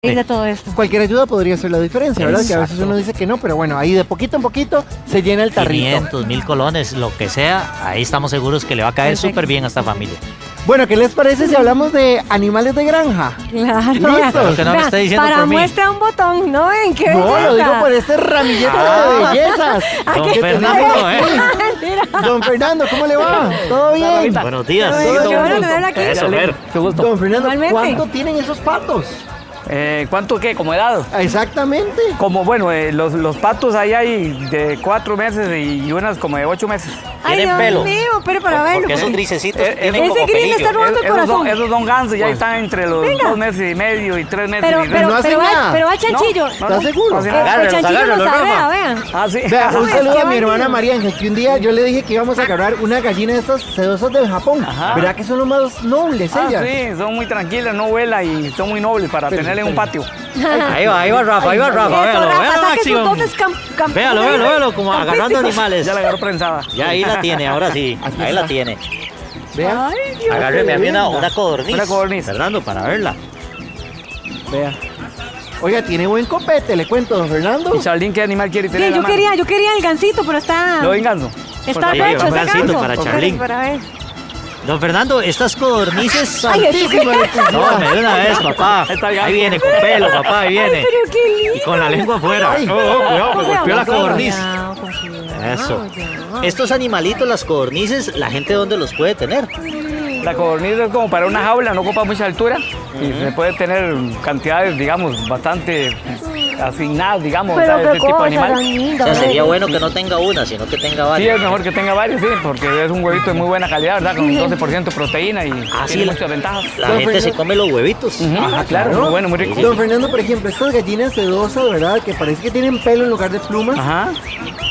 de todo esto. Cualquier ayuda podría ser la diferencia, ¿verdad? Que a veces uno dice que no, pero bueno, ahí de poquito en poquito se llena el tarrito. 500, 1000 colones, lo que sea, ahí estamos seguros que le va a caer Perfecto. súper bien a esta familia. Bueno, ¿qué les parece si hablamos de animales de granja? Claro. ¿Listos? Que no me Vea, esté diciendo para por mí. muestra un botón, ¿no ven? ¿Qué No, lo belleza? digo por este ramillete de bellezas. Don que Fernando, Mentira. Don Fernando, ¿cómo le va? ¿Todo bien? Buenos días. Qué bueno tenerla aquí. Eso, ver. Qué gusto. Don Fernando, Igualmente. ¿cuánto tienen esos patos? ¿Cuánto qué? ¿Como edad? Exactamente. Como, bueno, los patos ahí hay de 4 meses y unas como de 8 meses. Ay, ¿Tienen Dios pelo? mío, pero para verlo. Porque esos porque- grisecitos Ese tienen como gris me pelillo. está robando el corazón. Esos son gansos, ya están entre los Venga. 2 meses y medio y 3 meses. Pero, y pero, no hacen pero, nada. pero va chanchillo. ¿Estás seguro? no hacen El nada. Agárrelos, chanchillo agárrelos, lo sabe, Rafa. vean. Ah, sí. Vea, un Ay, saludo qué a mi hermana bandido. María Ángel, que un día yo le dije que íbamos a agarrar una gallina de estas sedosas del Japón. Ajá. ¿Verdad que son los más nobles ellas? Sí, son muy tranquilas, no vuela y son muy nobles para tenerle en un patio. Ahí va Rafa, Eso, véalo, Rafa, véalo saque sus Máximo. dotes Véalo, como agarrando animales. Ya la agarró prensada. Ya ahí la tiene, ahora sí, Aquí ahí está. la tiene. Vea. Ay, Dios. Agárreme a mí una linda. codorniz. Una codorniz. Fernando, para verla. Vea. Oiga, tiene buen copete, le cuento, don Fernando. ¿Y Charlín qué animal quiere tener? Bien, en la mano? yo quería el gansito, pero está... ¿Lo venganzo? Está Sí, pecho, un está gansito ganso. para Ok, Charlín. para ver. Don Fernando, estas codornices... Ay, eso qué- No, me de una vez, papá. Ahí está el gato. Ahí viene, con pelo, papá, ahí viene. Pero qué lindo. Y con la lengua afuera. Ay. Cuidado, me golpeó la Cuidado, codorniz. cuidado, con cuidado, Eso. ya. Estos animalitos, las codornices, ¿la gente dónde los puede tener? La codorniz es como para una jaula, no ocupa mucha altura y se puede tener cantidades, digamos, bastante asignadas, digamos, Pero de qué este tipo de cosa animal. tan O linda. sea, sería ¿verdad? bueno que no tenga una, sino que tenga Sí, varias. es mejor que tenga varios, sí, porque es un huevito de muy buena calidad, ¿verdad? Con 12% de proteína y Ah, sí, tiene la- muchas ventajas. La gente se come los huevitos. Ujú, Ajá, claro, claro. muy bueno, muy rico. Don Fernando, por ejemplo, estas gallinas sedosas, ¿verdad? Que parece que tienen pelo en lugar de plumas. Ajá.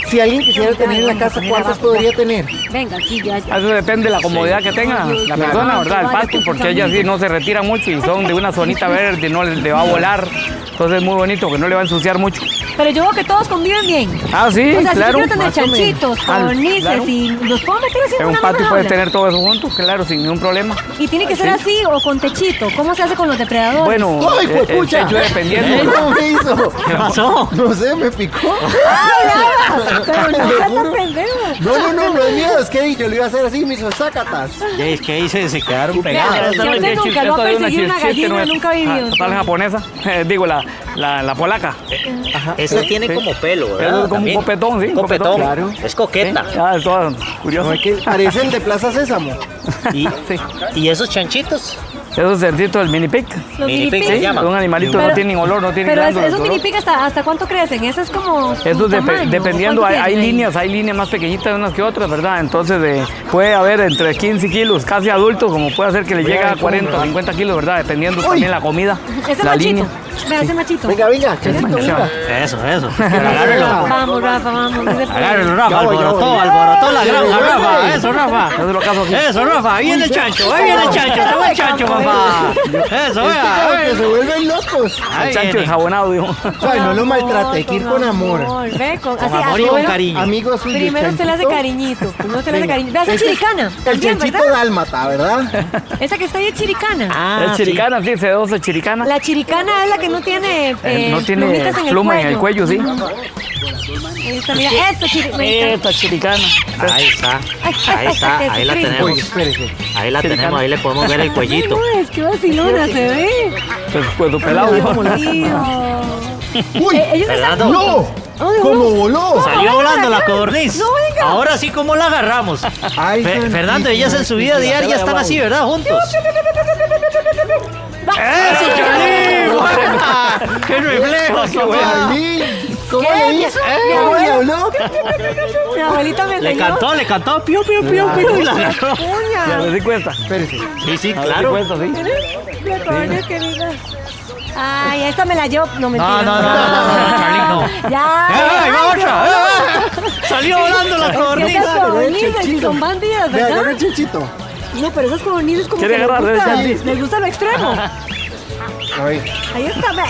Si alguien quisiera tener en la casa, ¿cuántas podría tener? Venga, aquí ya. Eso depende de la comodidad que tenga la persona, ¿verdad? El pasto, porque ellas sí no se retiran mucho y son de una zonita verde, no le va a volar. Entonces es muy bonito, que no le va a ensuciar mucho. Pero yo veo que todos conviven bien. Ah, sí, O sea, claro. si yo quiero tener más o menos. chanchitos, Ah, codornices claro. y los puedo meter así en En un una patio misma puedes jaula. tener todo eso junto, claro, sin ningún problema. Y tiene que ser así o con techito. ¿Cómo se hace con los depredadores? Bueno, ¡Ay, el juepucha! techo dependiendo. ¿Cómo me hizo? ¿Qué pasó? No sé, me picó. Pero no Te seas tan juro. pendejo. No es miedo, es que yo lo iba a hacer así, me hizo sácatas. Ya es que ahí se quedaron Vea, pegadas. si a usted nunca lo ha perseguido una gallina, nunca ha vivido. Total japonesa, digo, la polaca. Esta tiene como pelo, Eso ¿verdad? es como un También. copetón, sí, un Copetón. copetón. Claro. Es coqueta. Ya, es todo curioso. No, es que parecen de Plaza Sésamo. Y, Sí. y esos chanchitos, Esos cerditos del mini pig. Los Mini mini pig pigs. se llama. Son animalitos, Pero- no tienen olor, no tienen Pero glándulas esos de mini olor. pig, ¿hasta cuánto crecen? Eso es como. su Esos tamaño, dependiendo, ¿cuánto hay tienen? líneas más pequeñitas unas que otras, ¿verdad? Entonces puede haber entre 15 kilos, casi adultos, como puede ser que le llegue a 40 o 50 kilos, ¿verdad? Dependiendo también la comida, Ese la machito. línea. Vea, ese machito. Venga, chanchito, venga. eso. Agárrelo. Vamos, Rafa, vamos. dice por ahí. Agárrelo, Rafa. Ya voy, ya Alborotó voy. la granja, Rafa. Eso, Rafa. Eso es lo caso aquí. Eso, Rafa. Ahí viene el chancho. Ahí viene el chancho. Te va el chancho, papá. Eso, vea. Como que se vuelven locos. Ahí El chancho viene. enjabonado, dijo. Ay, no lo maltrate, hay que ir con amor. Ve, con Con amor y con bueno, cariño. Amigos suyos. Primero usted le hace chanchito. cariñito. Primero usted le hace Venga. cariñito. Vea, esa Ese es chiricana. El También, chanchito ¿verdad? dálmata, ¿verdad? Esa que está ahí es chiricana. Ah, Es chiricana, sí, sedosa chiricana. La chiricana es la que no tiene, No tiene plumitas pluma en el cuello, sí. Ahí está, mira, esta chiricana. Esta chiricana. Ahí está. Ahí la Jesucristo. tenemos. Espérese. Ahí la tenemos. Ahí le podemos ver el Ay, cuellito. no, es que vacilona se ve. Pues tu pelado, dijo. Tío. ¡Uy! Ellos están... Fernando. ¡No! Ay, ¿Cómo no. voló? Salió volando la codorniz. No, venga. Ahora sí, ¿cómo la agarramos? Ay, Fernando, ellas en su vida diaria están así, ¿verdad? Juntos. ¡Eso, Charly! ¡Buena! ¡Qué reflejos, papá! Charly, ¿cómo ¿Qué? le hizo? Mi ¿Cómo le abuela. habló? Mi abuelita me Le enseñó. le cantó, piu, piu, piu, piu, y la agarró. Ya Puña. le di cuenta. Espérese. Sí, sí, A ver si claro. cuenta, sí. La coña querida. Ay, esta me la llevo. No, mentira. No, Charly, no. Ya. ¡Ay, va otra! ¡Salió volando la Es que codorniz! esas codornices Chanchito. son bandidas, Ve, agarra ¿verdad? el chanchito. No, pero esas codornices como que ¿Quiere les agarrar gusta, de ese? les gusta lo extremo. A ver. Ahí está. Vea,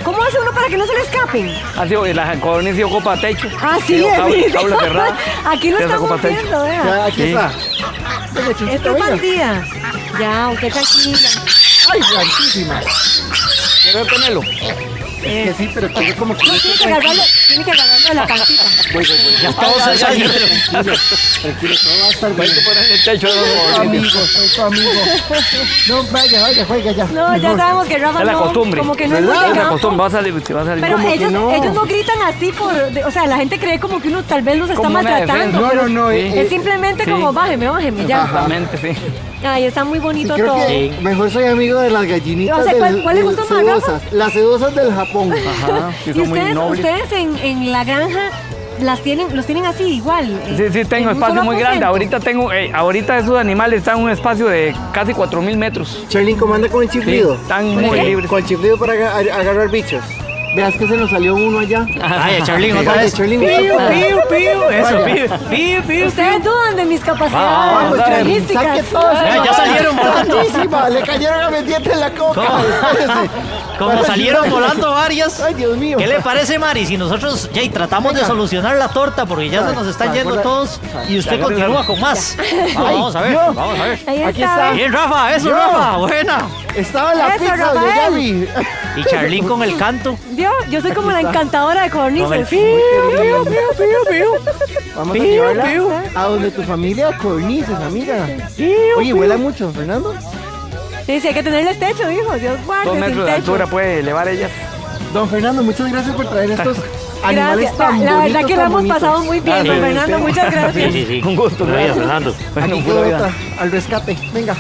¿cómo hace uno para que no se le escapen? Así, la codorniz sí ocupa techo. Ah, sí, Jaula cerrada. Aquí lo Sí, se estamos ocupa techo. viendo, vea. Ya, aquí Sí. está. Venga, chanchito, Esto es venga. bandida. Ya, usted tranquila. Ay, blanquísima. ¿Quiere ver Penelo? Que sí, pero que como que... Tiene que agarrarlo de la pancita. Ya todos se salieron. Tranquilo, todo va a estar Hay bien. que poner el techo de Soy tu los amigo, soy tu amigo. No, vaya, juega ya. No, ya sabemos que Rafa Es la no, costumbre. como que no es muy ¿Verdad? de Es la campo. costumbre, va a salir. Pero Como que ellos no. no gritan así o sea, la gente cree como que uno tal vez los está Como una maltratando. defensa. pero No, es simplemente sí. como bájeme, ya. Exactamente, sí. Ay, está muy bonito Creo todo. que mejor soy amigo de las gallinitas O sea, ¿cuál le gusta más, sedosas. Las sedosas del Japón. Ajá, sí, Y son muy nobles. ustedes en la granja los tienen así igual. Sí, tengo en un espacio solo muy grande. aposento. Ahorita esos animales están en un espacio de casi 4.000 metros. Charlene comanda con el Sí, chiflido. están muy libres. Con el chiflido para agarrar bichos. Veas que se nos salió uno allá. Ay, Charlene, otra Vale, vez. Charlene. Eso, Vaya. pío. Ustedes dudan de mis Vamos, capacidades Charlene, logísticas. saque todo. Ya salieron volando. Santísima, le cayeron a mis dientes en la coca. Espérese. Como salieron volando varias. Ay, Dios mío. ¿Qué le parece, Mari? Si nosotros ya tratamos de solucionar la torta porque ya se nos están yendo todos y usted continúa con más. Vamos a ver, vamos a ver. Ahí Aquí está. está. Bien, Rafa, eso, Yo. Rafa, buena. Estaba en la Eso, pizza, yo ya Rafael. vi. Y Charlene con el canto. Yo soy como la encantadora de cornices. Con el Vamos a llevarla a donde tu familia cornices, amiga. Oye, ¿huela mucho, Fernando? Sí, hay que tenerles techo, hijo. Dios guarde. 2 sin metros de techo. altura puede elevar ellas. Don Fernando, muchas gracias por traer estos animales Gracias. tan La bonitos, verdad que tan lo hemos bonitos. pasado muy bien, Ah, don sí, Fernando. sí. Muchas gracias. Sí. Un gusto, Buenos días, gracias. Fernando. Bueno, Aquí pura quedó vida. otra, al rescate. Venga.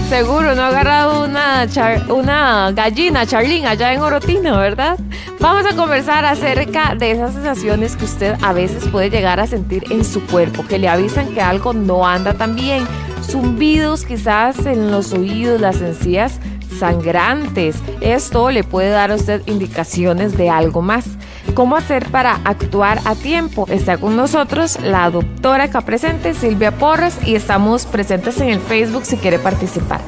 Seguro no ha agarrado una gallina, Charlene, allá en Orotina, ¿verdad? Vamos a conversar acerca de esas sensaciones que usted a veces puede llegar a sentir en su cuerpo, que le avisan que algo no anda tan bien. Zumbidos quizás en los oídos, las encías sangrantes. Esto le puede dar a usted indicaciones de algo más. ¿Cómo hacer para actuar a tiempo? Está con nosotros la doctora acá presente, Silvia Porras, y estamos presentes en el Facebook si quiere participar.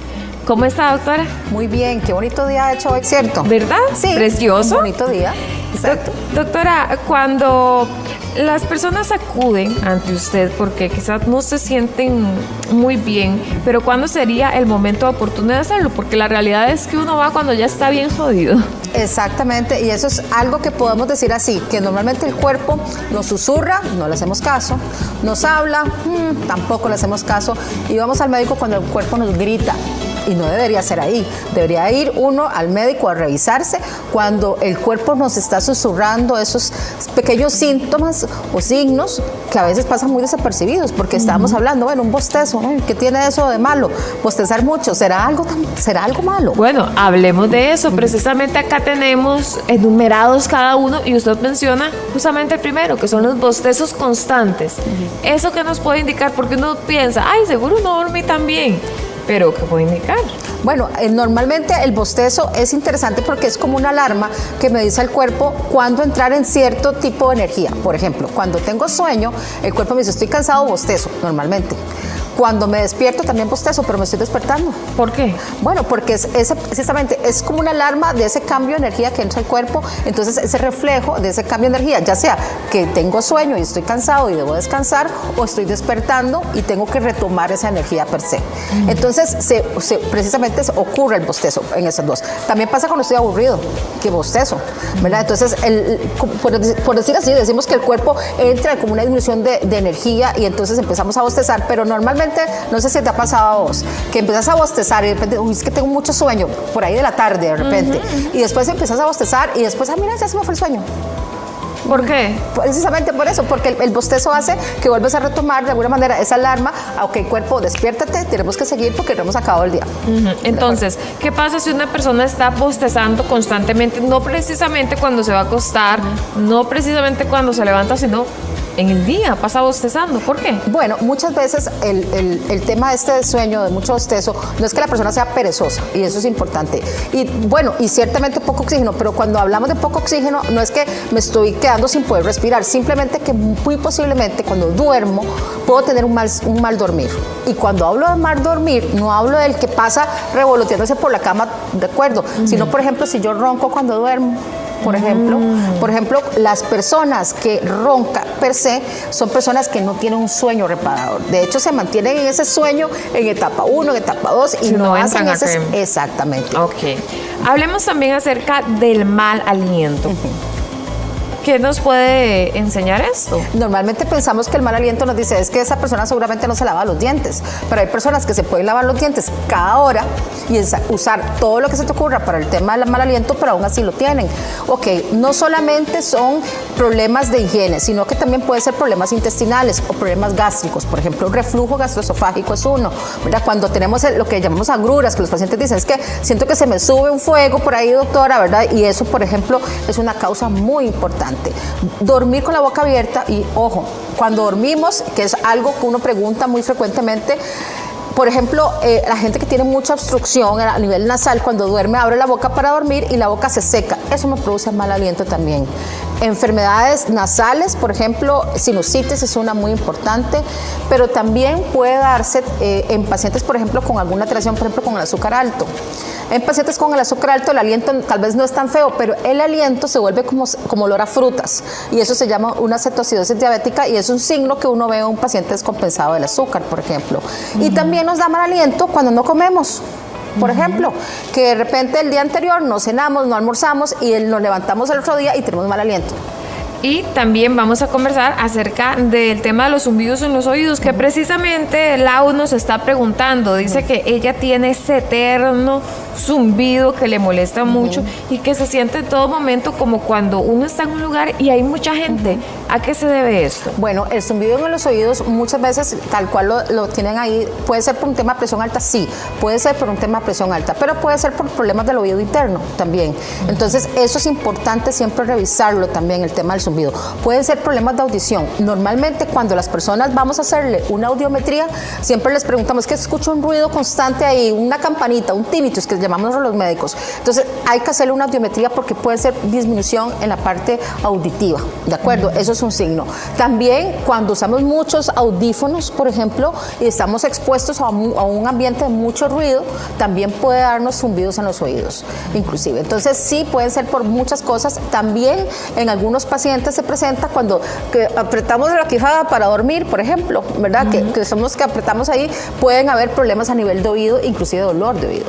¿Cómo está, doctora? Muy bien, qué bonito día ha hecho hoy, ¿cierto? ¿Verdad? Sí, Precioso. un bonito día, exacto. Doctora, cuando las personas acuden ante usted porque quizás no se sienten muy bien, pero ¿cuándo sería el momento oportuno de hacerlo? Porque la realidad es que uno va cuando ya está bien jodido. Exactamente, y eso es algo que podemos decir así, que normalmente el cuerpo nos susurra, no le hacemos caso, nos habla, tampoco le hacemos caso, y vamos al médico cuando el cuerpo nos grita. Y no debería ser ahí, debería ir uno al médico a revisarse cuando el cuerpo nos está susurrando esos pequeños síntomas o signos que a veces pasan muy desapercibidos, porque estábamos hablando, bueno, un bostezo, ¿no? ¿Qué tiene eso de malo? Bostezar mucho, ¿será algo malo? Bueno, hablemos de eso. Precisamente acá tenemos enumerados cada uno y usted menciona justamente el primero, que son los bostezos constantes. ¿Eso qué nos puede indicar? Porque uno piensa, ay, seguro no dormí tan bien. Pero, ¿qué puede indicar? Bueno, normalmente el bostezo es interesante porque es como una alarma que me dice al cuerpo cuándo entrar en cierto tipo de energía. Por ejemplo, cuando tengo sueño, el cuerpo me dice, estoy cansado, bostezo, normalmente. Cuando me despierto también bostezo, pero me estoy despertando. ¿Por qué? Bueno, porque precisamente es como una alarma de ese cambio de energía que entra al cuerpo, entonces ese reflejo de ese cambio de energía, ya sea que tengo sueño y estoy cansado y debo descansar, o estoy despertando y tengo que retomar esa energía per se. Entonces, precisamente ocurre el bostezo en esos dos. También pasa cuando estoy aburrido, que bostezo, ¿verdad? Entonces, por decir así, decimos que el cuerpo entra como una disminución de energía y entonces empezamos a bostezar, pero normalmente, no sé si te ha pasado a vos, que empiezas a bostezar y de repente, uy, es que tengo mucho sueño, por ahí de la tarde de repente, y después empiezas a bostezar y después, mira, ya se me fue el sueño. ¿Por qué? Precisamente por eso, porque el bostezo hace que vuelvas a retomar de alguna manera esa alarma, aunque cuerpo, despiértate, tenemos que seguir porque no hemos acabado el día. Entonces, ¿qué pasa si una persona está bostezando constantemente? No precisamente cuando se va a acostar, no precisamente cuando se levanta, sino en el día, pasa bostezando. ¿Por qué? Bueno, muchas veces el tema de sueño, de mucho bostezo, no es que la persona sea perezosa, y eso es importante. Y bueno, y ciertamente poco oxígeno, pero cuando hablamos de poco oxígeno, no es que me estoy quedando sin poder respirar, simplemente que muy posiblemente cuando duermo puedo tener un mal dormir. Y cuando hablo de mal dormir, no hablo del que pasa revoloteándose por la cama, de acuerdo, sino por ejemplo si yo ronco cuando duermo, por ejemplo. Por ejemplo, las personas que roncan per se son personas que no tienen un sueño reparador. De hecho, se mantienen en ese sueño en etapa 1, en etapa 2 y no hacen ese... Exactamente. Ok. Hablemos también acerca del mal aliento. ¿Qué nos puede enseñar esto? Normalmente pensamos que el mal aliento nos dice es que esa persona seguramente no se lava los dientes, pero hay personas que se pueden lavar los dientes cada hora y usar todo lo que se te ocurra para el tema del mal aliento, pero aún así lo tienen. Ok, no solamente son problemas de higiene, sino que también puede ser problemas intestinales o problemas gástricos. Por ejemplo, el reflujo gastroesofágico es uno, ¿verdad? Cuando tenemos lo que llamamos agruras, que los pacientes dicen es que siento que se me sube un fuego por ahí, doctora, ¿verdad? Y eso, por ejemplo, es una causa muy importante. Dormir con la boca abierta y, ojo, cuando dormimos, que es algo que uno pregunta muy frecuentemente, por ejemplo, la gente que tiene mucha obstrucción a nivel nasal, cuando duerme abre la boca para dormir y la boca se seca. Eso me produce mal aliento también. Enfermedades nasales, por ejemplo, sinusitis es una muy importante, pero también puede darse en pacientes, por ejemplo, con alguna alteración, por ejemplo, con el azúcar alto. En pacientes con el azúcar alto el aliento tal vez no es tan feo, pero el aliento se vuelve como olor a frutas y eso se llama una cetoacidosis diabética y es un signo que uno ve en un paciente descompensado del azúcar, por ejemplo. Y también nos da mal aliento cuando no comemos. Por ejemplo, que de repente el día anterior no cenamos, no almorzamos y nos levantamos el otro día y tenemos mal aliento. Y también vamos a conversar acerca del tema de los zumbidos en los oídos, que precisamente Lau nos está preguntando. Dice que ella tiene ese eterno zumbido que le molesta mucho y que se siente en todo momento como cuando uno está en un lugar y hay mucha gente. ¿A qué se debe esto? Bueno, el zumbido en los oídos muchas veces, tal cual lo tienen ahí, puede ser por un tema de presión alta, sí, puede ser por un tema de presión alta, pero puede ser por problemas del oído interno también. Entonces, eso es importante siempre revisarlo también, el tema del zumbido. Pueden ser problemas de audición. Normalmente cuando las personas vamos a hacerle una audiometría, siempre les preguntamos que escucho un ruido constante ahí, una campanita, un tinnitus, que llamamos los médicos. Entonces hay que hacerle una audiometría porque puede ser disminución en la parte auditiva, ¿de acuerdo? Eso es un signo. También cuando usamos muchos audífonos, por ejemplo, y estamos expuestos a un ambiente de mucho ruido, también puede darnos zumbidos en los oídos, inclusive. Entonces sí pueden ser por muchas cosas. También en algunos pacientes se presenta cuando apretamos la quijada para dormir, por ejemplo, ¿verdad? Que somos que apretamos ahí, pueden haber problemas a nivel de oído, inclusive dolor de oído.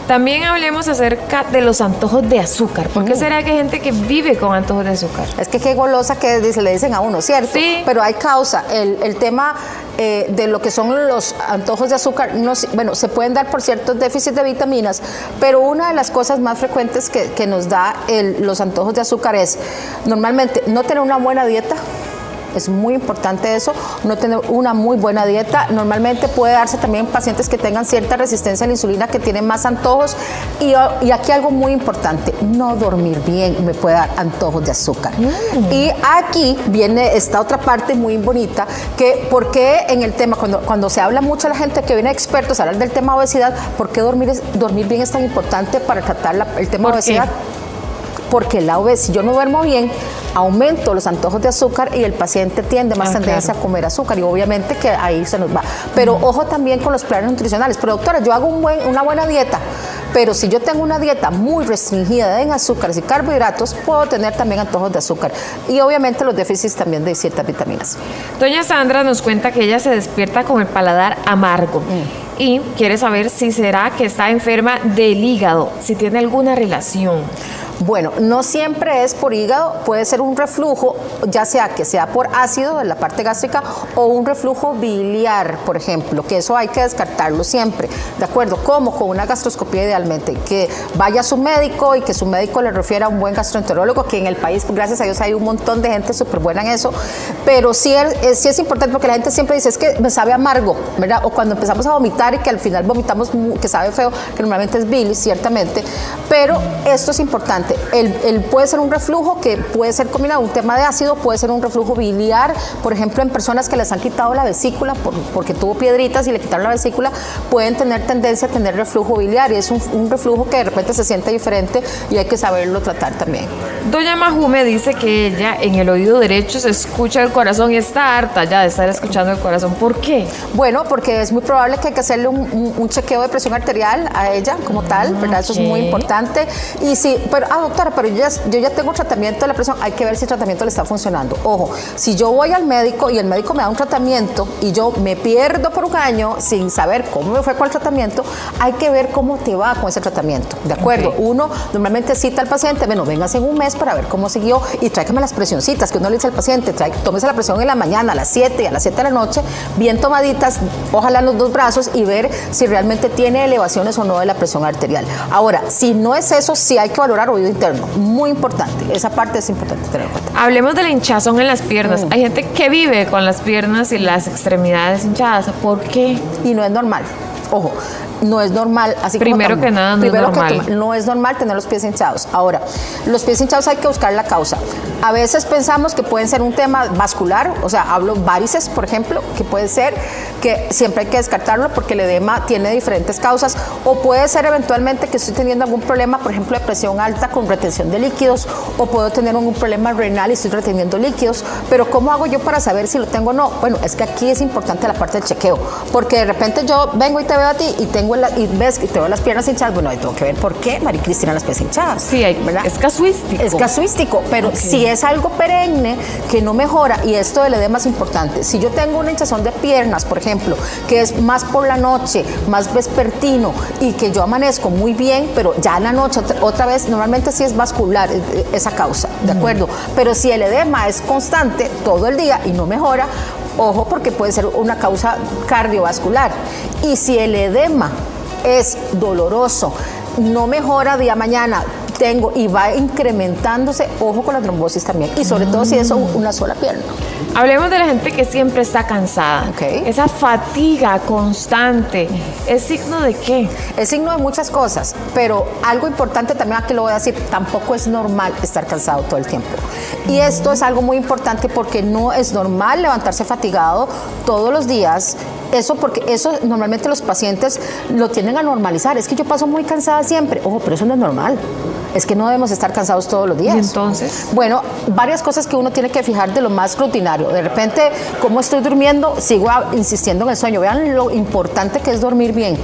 También hablemos acerca de los antojos de azúcar. ¿Por qué será que hay gente que vive con antojos de azúcar? Es que qué golosa que le dicen a uno, ¿cierto? Sí. Pero hay causa. El tema de lo que son los antojos de azúcar, bueno, se pueden dar por ciertos déficits de vitaminas, pero una de las cosas más frecuentes que nos da los antojos de azúcar es normalmente no tener una buena dieta. Es muy importante eso, no tener una muy buena dieta. Normalmente puede darse también en pacientes que tengan cierta resistencia a la insulina, que tienen más antojos. Y aquí algo muy importante, no dormir bien me puede dar antojos de azúcar. Y aquí viene esta otra parte muy bonita, que por qué en el tema, cuando se habla mucho a la gente que viene expertos a hablar del tema de obesidad, ¿por qué dormir bien es tan importante para tratar el tema de obesidad? Porque si yo no duermo bien, aumento los antojos de azúcar y el paciente tiende más tendencia a comer azúcar y obviamente que ahí se nos va. Pero ojo también con los planes nutricionales. Pero doctora, yo hago una buena dieta, pero si yo tengo una dieta muy restringida en azúcares y carbohidratos, puedo tener también antojos de azúcar y obviamente los déficits también de ciertas vitaminas. Doña Sandra nos cuenta que ella se despierta con el paladar amargo. Y quiere saber si será que está enferma del hígado, si tiene alguna relación. Bueno, no siempre es por hígado, puede ser un reflujo, ya sea que sea por ácido en la parte gástrica o un reflujo biliar, por ejemplo, que eso hay que descartarlo siempre, ¿de acuerdo? Como con una gastroscopía idealmente, que vaya a su médico y que su médico le refiera a un buen gastroenterólogo, que en el país, gracias a Dios, hay un montón de gente súper buena en eso, pero sí es importante porque la gente siempre dice, es que me sabe amargo, ¿verdad? O cuando empezamos a vomitar y que al final vomitamos que sabe feo, que normalmente es bilis, ciertamente, pero esto es importante. Puede ser un reflujo que puede ser combinado, un tema de ácido, puede ser un reflujo biliar, por ejemplo, en personas que les han quitado la vesícula porque tuvo piedritas y le quitaron la vesícula, pueden tener tendencia a tener reflujo biliar y es un reflujo que de repente se siente diferente y hay que saberlo tratar también. Doña Majume dice que ella en el oído derecho se escucha el corazón y está harta ya de estar escuchando el corazón. ¿Por qué? Bueno, porque es muy probable que hay que hacerle un chequeo de presión arterial a ella como tal, ¿verdad? Eso es muy importante. Y sí, pero doctora, pero yo ya tengo tratamiento de la presión, hay que ver si el tratamiento le está funcionando. Ojo, si yo voy al médico y el médico me da un tratamiento y yo me pierdo por un año sin saber cómo me fue con el tratamiento, hay que ver cómo te va con ese tratamiento, ¿de acuerdo? Okay. Uno normalmente cita al paciente, bueno, véngase en un mes para ver cómo siguió y tráigame las presioncitas, que uno le dice al paciente, tómese la presión en la mañana a las 7 y a las 7 de la noche, bien tomaditas, ojalá en los 2 brazos y ver si realmente tiene elevaciones o no de la presión arterial. Ahora, si no es eso, sí hay que valorar oído interno, muy importante, esa parte es importante tener en cuenta. Hablemos de la hinchazón en las piernas. Hay gente que vive con las piernas y las extremidades hinchadas. ¿Por qué? Y no es normal. Ojo, no es normal, así Primero como que nada, no es normal. no es normal tener los pies hinchados. Ahora, los pies hinchados hay que buscar la causa. A veces pensamos que pueden ser un tema vascular, o sea, hablo varices, por ejemplo, que puede ser que siempre hay que descartarlo porque el edema tiene diferentes causas, o puede ser eventualmente que estoy teniendo algún problema, por ejemplo, de presión alta con retención de líquidos, o puedo tener un problema renal y estoy reteniendo líquidos, pero ¿cómo hago yo para saber si lo tengo o no? Bueno, es que aquí es importante la parte del chequeo, porque de repente yo vengo y te veo a ti y tengo y ves que te veo las piernas hinchadas, bueno, ahí tengo que ver por qué María Cristina las pies hinchadas. Sí, ¿verdad? es casuístico. Es casuístico, pero si es algo perenne que no mejora, y esto del edema es importante, si yo tengo una hinchazón de piernas, por ejemplo, que es más por la noche, más vespertino, y que yo amanezco muy bien, pero ya en la noche otra vez, normalmente sí es vascular esa causa, ¿de acuerdo? Pero si el edema es constante todo el día y no mejora, ojo, porque puede ser una causa cardiovascular. Y si el edema es doloroso, no mejora día a mañana, y va incrementándose, ojo con la trombosis también. Y sobre todo si es una sola pierna. Hablemos de la gente que siempre está cansada. Okay. Esa fatiga constante, ¿es signo de qué? Es signo de muchas cosas, pero algo importante también aquí lo voy a decir, tampoco es normal estar cansado todo el tiempo. Y esto es algo muy importante porque no es normal levantarse fatigado todos los días. Porque eso normalmente los pacientes lo tienden a normalizar. Es que yo paso muy cansada siempre. Ojo, pero eso no es normal. Es que no debemos estar cansados todos los días. ¿Y entonces? Bueno, varias cosas que uno tiene que fijar de lo más rutinario. De repente, ¿cómo estoy durmiendo? Sigo insistiendo en el sueño. Vean lo importante que es dormir bien.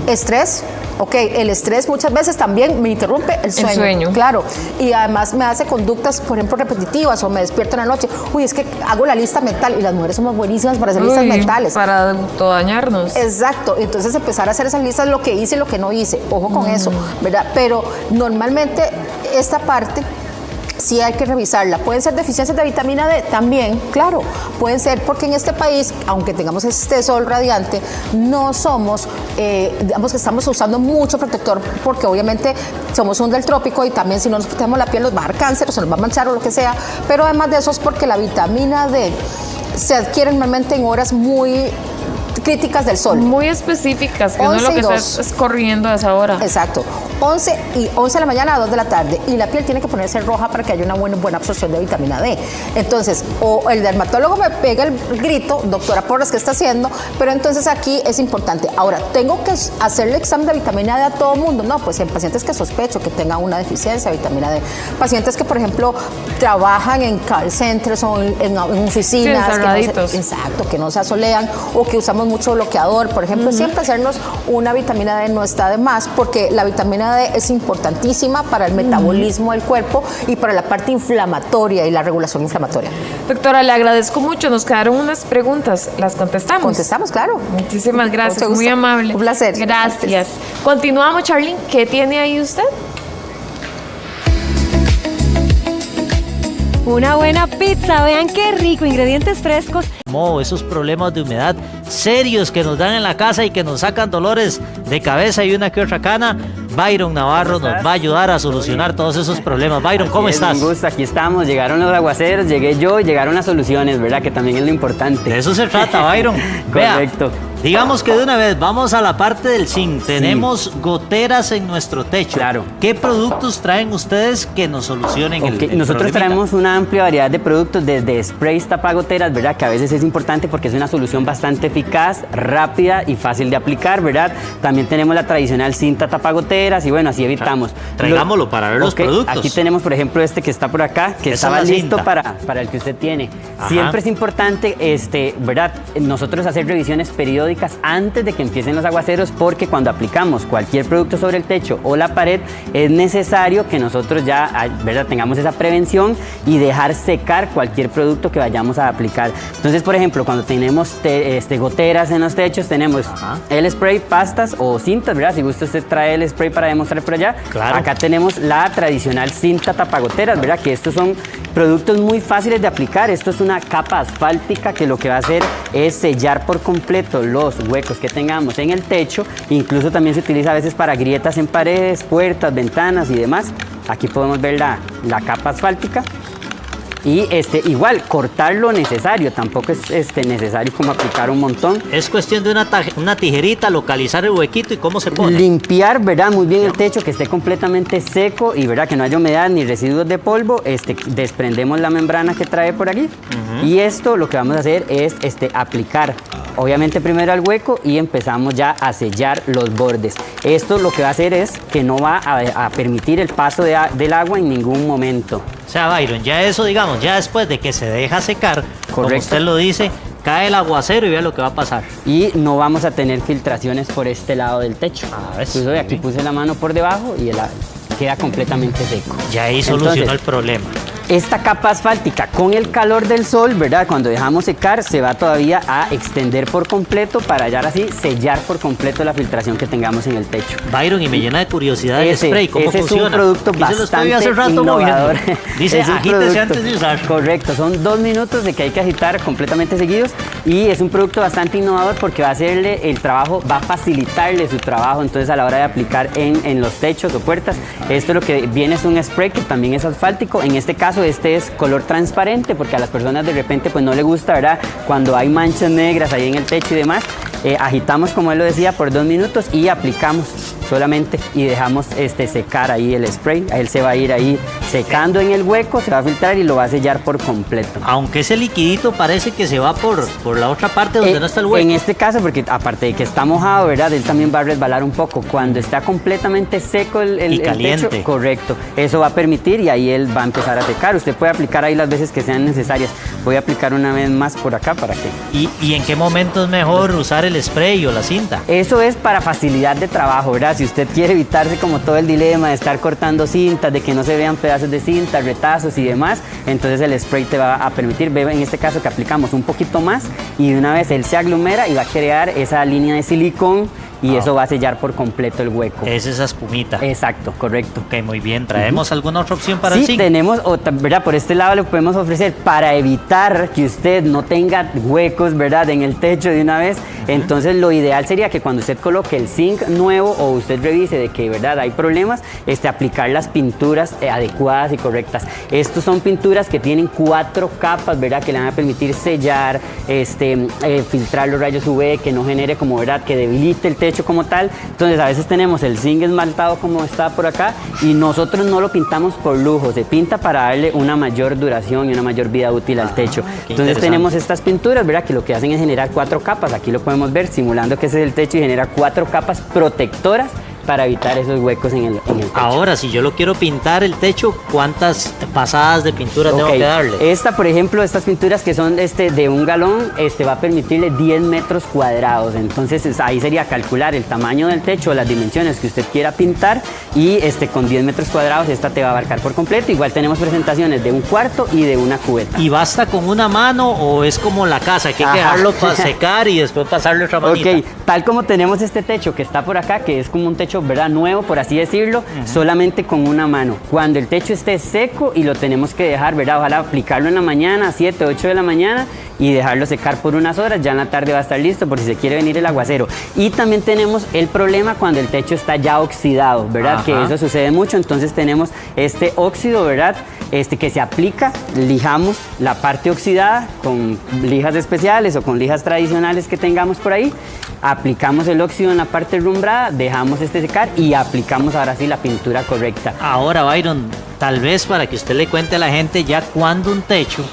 Estrés. Ok, el estrés muchas veces también me interrumpe el sueño. El sueño. Claro. Y además me hace conductas, por ejemplo, repetitivas o me despierto en la noche. Uy, es que hago la lista mental y las mujeres somos buenísimas para hacer listas mentales. Para autodañarnos. Exacto. Entonces empezar a hacer esas listas, lo que hice y lo que no hice. Ojo con eso, ¿verdad? Pero normalmente esta parte sí hay que revisarla. Pueden ser deficiencias de vitamina D también, claro, pueden ser porque en este país, aunque tengamos este sol radiante, no somos, digamos que estamos usando mucho protector porque obviamente somos un del trópico y también si no nos protegemos la piel nos va a dar cáncer o se nos va a manchar o lo que sea, pero además de eso es porque la vitamina D se adquiere normalmente en horas muy críticas del sol. Muy específicas, que uno lo que está es corriendo a esa hora. Exacto. 11 de la mañana a 2 de la tarde. Y la piel tiene que ponerse roja para que haya una buena absorción de vitamina D. Entonces, o el dermatólogo me pega el grito, doctora Porras, ¿qué está haciendo? Pero entonces aquí es importante. Ahora, ¿tengo que hacerle examen de vitamina D a todo el mundo? No, pues en pacientes que sospecho que tengan una deficiencia de vitamina D. Pacientes que, por ejemplo, trabajan en call centers o en oficinas. Sí, exacto, que no se asolean o que usamos mucho bloqueador, por ejemplo, siempre hacernos una vitamina D no está de más porque la vitamina D es importantísima para el metabolismo del cuerpo y para la parte inflamatoria y la regulación inflamatoria. Doctora, le agradezco mucho, nos quedaron unas preguntas, ¿las contestamos? Contestamos, claro. Muchísimas gracias, muy amable. Un placer. Gracias. Continuamos, Charlene, ¿qué tiene ahí usted? Una buena pizza, vean qué rico, ingredientes frescos. Esos problemas de humedad serios que nos dan en la casa y que nos sacan dolores de cabeza y una que otra cana, Byron Navarro nos va a ayudar a solucionar todos esos problemas. Byron, ¿cómo estás? Un gusto, aquí estamos. Llegaron los aguaceros, llegué yo y llegaron las soluciones, ¿verdad? Que también es lo importante. De eso se trata, Byron. Correcto. Vea, digamos que de una vez vamos a la parte del zinc. Tenemos goteras en nuestro techo. Claro. ¿Qué productos traen ustedes que nos solucionen el Nosotros problemita? traemos una amplia variedad de productos, desde sprays tapagoteras, ¿verdad? Que a veces es importante porque es una solución bastante eficaz, rápida y fácil de aplicar, ¿verdad? También tenemos la tradicional cinta tapagoteras y bueno, así evitamos. Traigámoslo para ver los productos. Aquí tenemos, por ejemplo, este que está por acá, que Esa estaba es la listo cinta. para el que usted tiene. Ajá. Siempre es importante, ¿verdad? Nosotros hacer revisiones periódicas periódicas antes de que empiecen los aguaceros, porque cuando aplicamos cualquier producto sobre el techo o la pared es necesario que nosotros ya, ¿verdad?, tengamos esa prevención y dejar secar cualquier producto que vayamos a aplicar. Entonces, por ejemplo, cuando tenemos goteras en los techos, tenemos el spray, pastas o cintas, ¿verdad? Si gusta usted trae el spray para demostrar por allá. Claro. Acá tenemos la tradicional cinta tapagoteras, ¿verdad? Que estos son productos muy fáciles de aplicar. Esto es una capa asfáltica que lo que va a hacer es sellar por completo los huecos que tengamos en el techo. Incluso también se utiliza a veces para grietas en paredes, puertas, ventanas y demás. Aquí podemos ver la capa asfáltica. Y igual, cortar lo necesario, tampoco es necesario como aplicar un montón. Es cuestión de una tijerita, localizar el huequito y cómo se pone. Limpiar, ¿verdad? Muy bien el techo, que esté completamente seco y, ¿verdad?, que no haya humedad ni residuos de polvo. Desprendemos la membrana que trae por aquí. Y esto lo que vamos a hacer es aplicar, obviamente primero al hueco, y empezamos ya a sellar los bordes. Esto lo que va a hacer es que no va a permitir el paso del agua en ningún momento. O sea, Byron, ya eso, digamos, ya después de que se deja secar, como usted lo dice, cae el aguacero y vea lo que va a pasar. Y no vamos a tener filtraciones por este lado del techo. Incluso aquí puse la mano por debajo y queda completamente seco. Ya ahí solucionó el problema. Esta capa asfáltica con el calor del sol, ¿verdad?, cuando dejamos secar, se va todavía a extender por completo para ya así sellar por completo la filtración que tengamos en el techo. Byron, y me llena de curiosidad el spray, ¿cómo funciona? Es un producto bastante innovador. Dice, agítese antes de usar. Correcto, son 2 minutos de que hay que agitar completamente seguidos, y es un producto bastante innovador porque va a hacerle el trabajo, va a facilitarle su trabajo. Entonces, a la hora de aplicar en los techos o puertas, esto lo que viene es un spray que también es asfáltico. En este caso, este es color transparente porque a las personas de repente pues no les gusta, ¿verdad?, cuando hay manchas negras ahí en el techo y demás. Agitamos, como él lo decía, por 2 minutos y aplicamos solamente y dejamos secar ahí el spray. Él se va a ir ahí secando en el hueco, se va a filtrar y lo va a sellar por completo. Aunque ese liquidito parece que se va por la otra parte donde no está el hueco. En este caso, porque aparte de que está mojado, ¿verdad?, él también va a resbalar un poco. Cuando está completamente seco el caliente. techo, correcto, eso va a permitir y ahí él va a empezar a secar. Usted puede aplicar ahí las veces que sean necesarias. Voy a aplicar una vez más por acá para que... ¿Y en qué momento es mejor usar el spray o la cinta? Eso es para facilidad de trabajo, ¿verdad? Si usted quiere evitarse como todo el dilema de estar cortando cintas, de que no se vean pedazos de cinta, retazos y demás, entonces el spray te va a permitir, ve en este caso que aplicamos un poquito más y de una vez él se aglomera y va a crear esa línea de silicón y eso va a sellar por completo el hueco. Es esa espumita. Exacto, correcto. Ok, muy bien. ¿Traemos alguna otra opción para el Sí, zinc? tenemos, ¿verdad? Por este lado le podemos ofrecer para evitar que usted no tenga huecos, ¿verdad?, en el techo de una vez. Entonces, lo ideal sería que cuando usted coloque el zinc nuevo o usted revise de que, ¿verdad?, hay problemas, aplicar las pinturas adecuadas y correctas. Estos son pinturas que tienen 4 capas, ¿verdad?, que le van a permitir sellar, filtrar los rayos UV, que no genere como, ¿verdad?, que debilite el techo como tal. Entonces, a veces tenemos el zinc esmaltado como está por acá y nosotros no lo pintamos por lujo, se pinta para darle una mayor duración y una mayor vida útil al techo. Entonces, tenemos estas pinturas, ¿verdad?, que lo que hacen es generar 4 capas. Aquí lo podemos ver simulando que ese es el techo y genera 4 capas protectoras para evitar esos huecos en el techo. Ahora, si yo lo quiero pintar el techo, ¿cuántas pasadas de pintura tengo que darle? Esta, por ejemplo, estas pinturas que son de 1 galón, va a permitirle 10 metros cuadrados. Entonces, ahí sería calcular el tamaño del techo, las dimensiones que usted quiera pintar y con 10 metros cuadrados esta te va a abarcar por completo. Igual tenemos presentaciones de 1 cuarto y de 1 cubeta. ¿Y basta con una mano o es como la casa, que hay que dejarlo para secar y después pasarle otra manita? Ok, tal como tenemos este techo que está por acá, que es como un techo, ¿verdad?, nuevo, por así decirlo, solamente con una mano. Cuando el techo esté seco y lo tenemos que dejar, ¿verdad?, ojalá aplicarlo en la mañana, a 7, 8 de la mañana y dejarlo secar por unas horas, ya en la tarde va a estar listo por si se quiere venir el aguacero. Y también tenemos el problema cuando el techo está ya oxidado, ¿verdad?, que eso sucede mucho. Entonces tenemos este óxido, ¿verdad?, que se aplica, lijamos la parte oxidada con lijas especiales o con lijas tradicionales que tengamos por ahí, aplicamos el óxido en la parte rumbrada, dejamos secar y aplicamos ahora sí la pintura correcta. Ahora, Byron, tal vez para que usted le cuente a la gente ya cuando un techo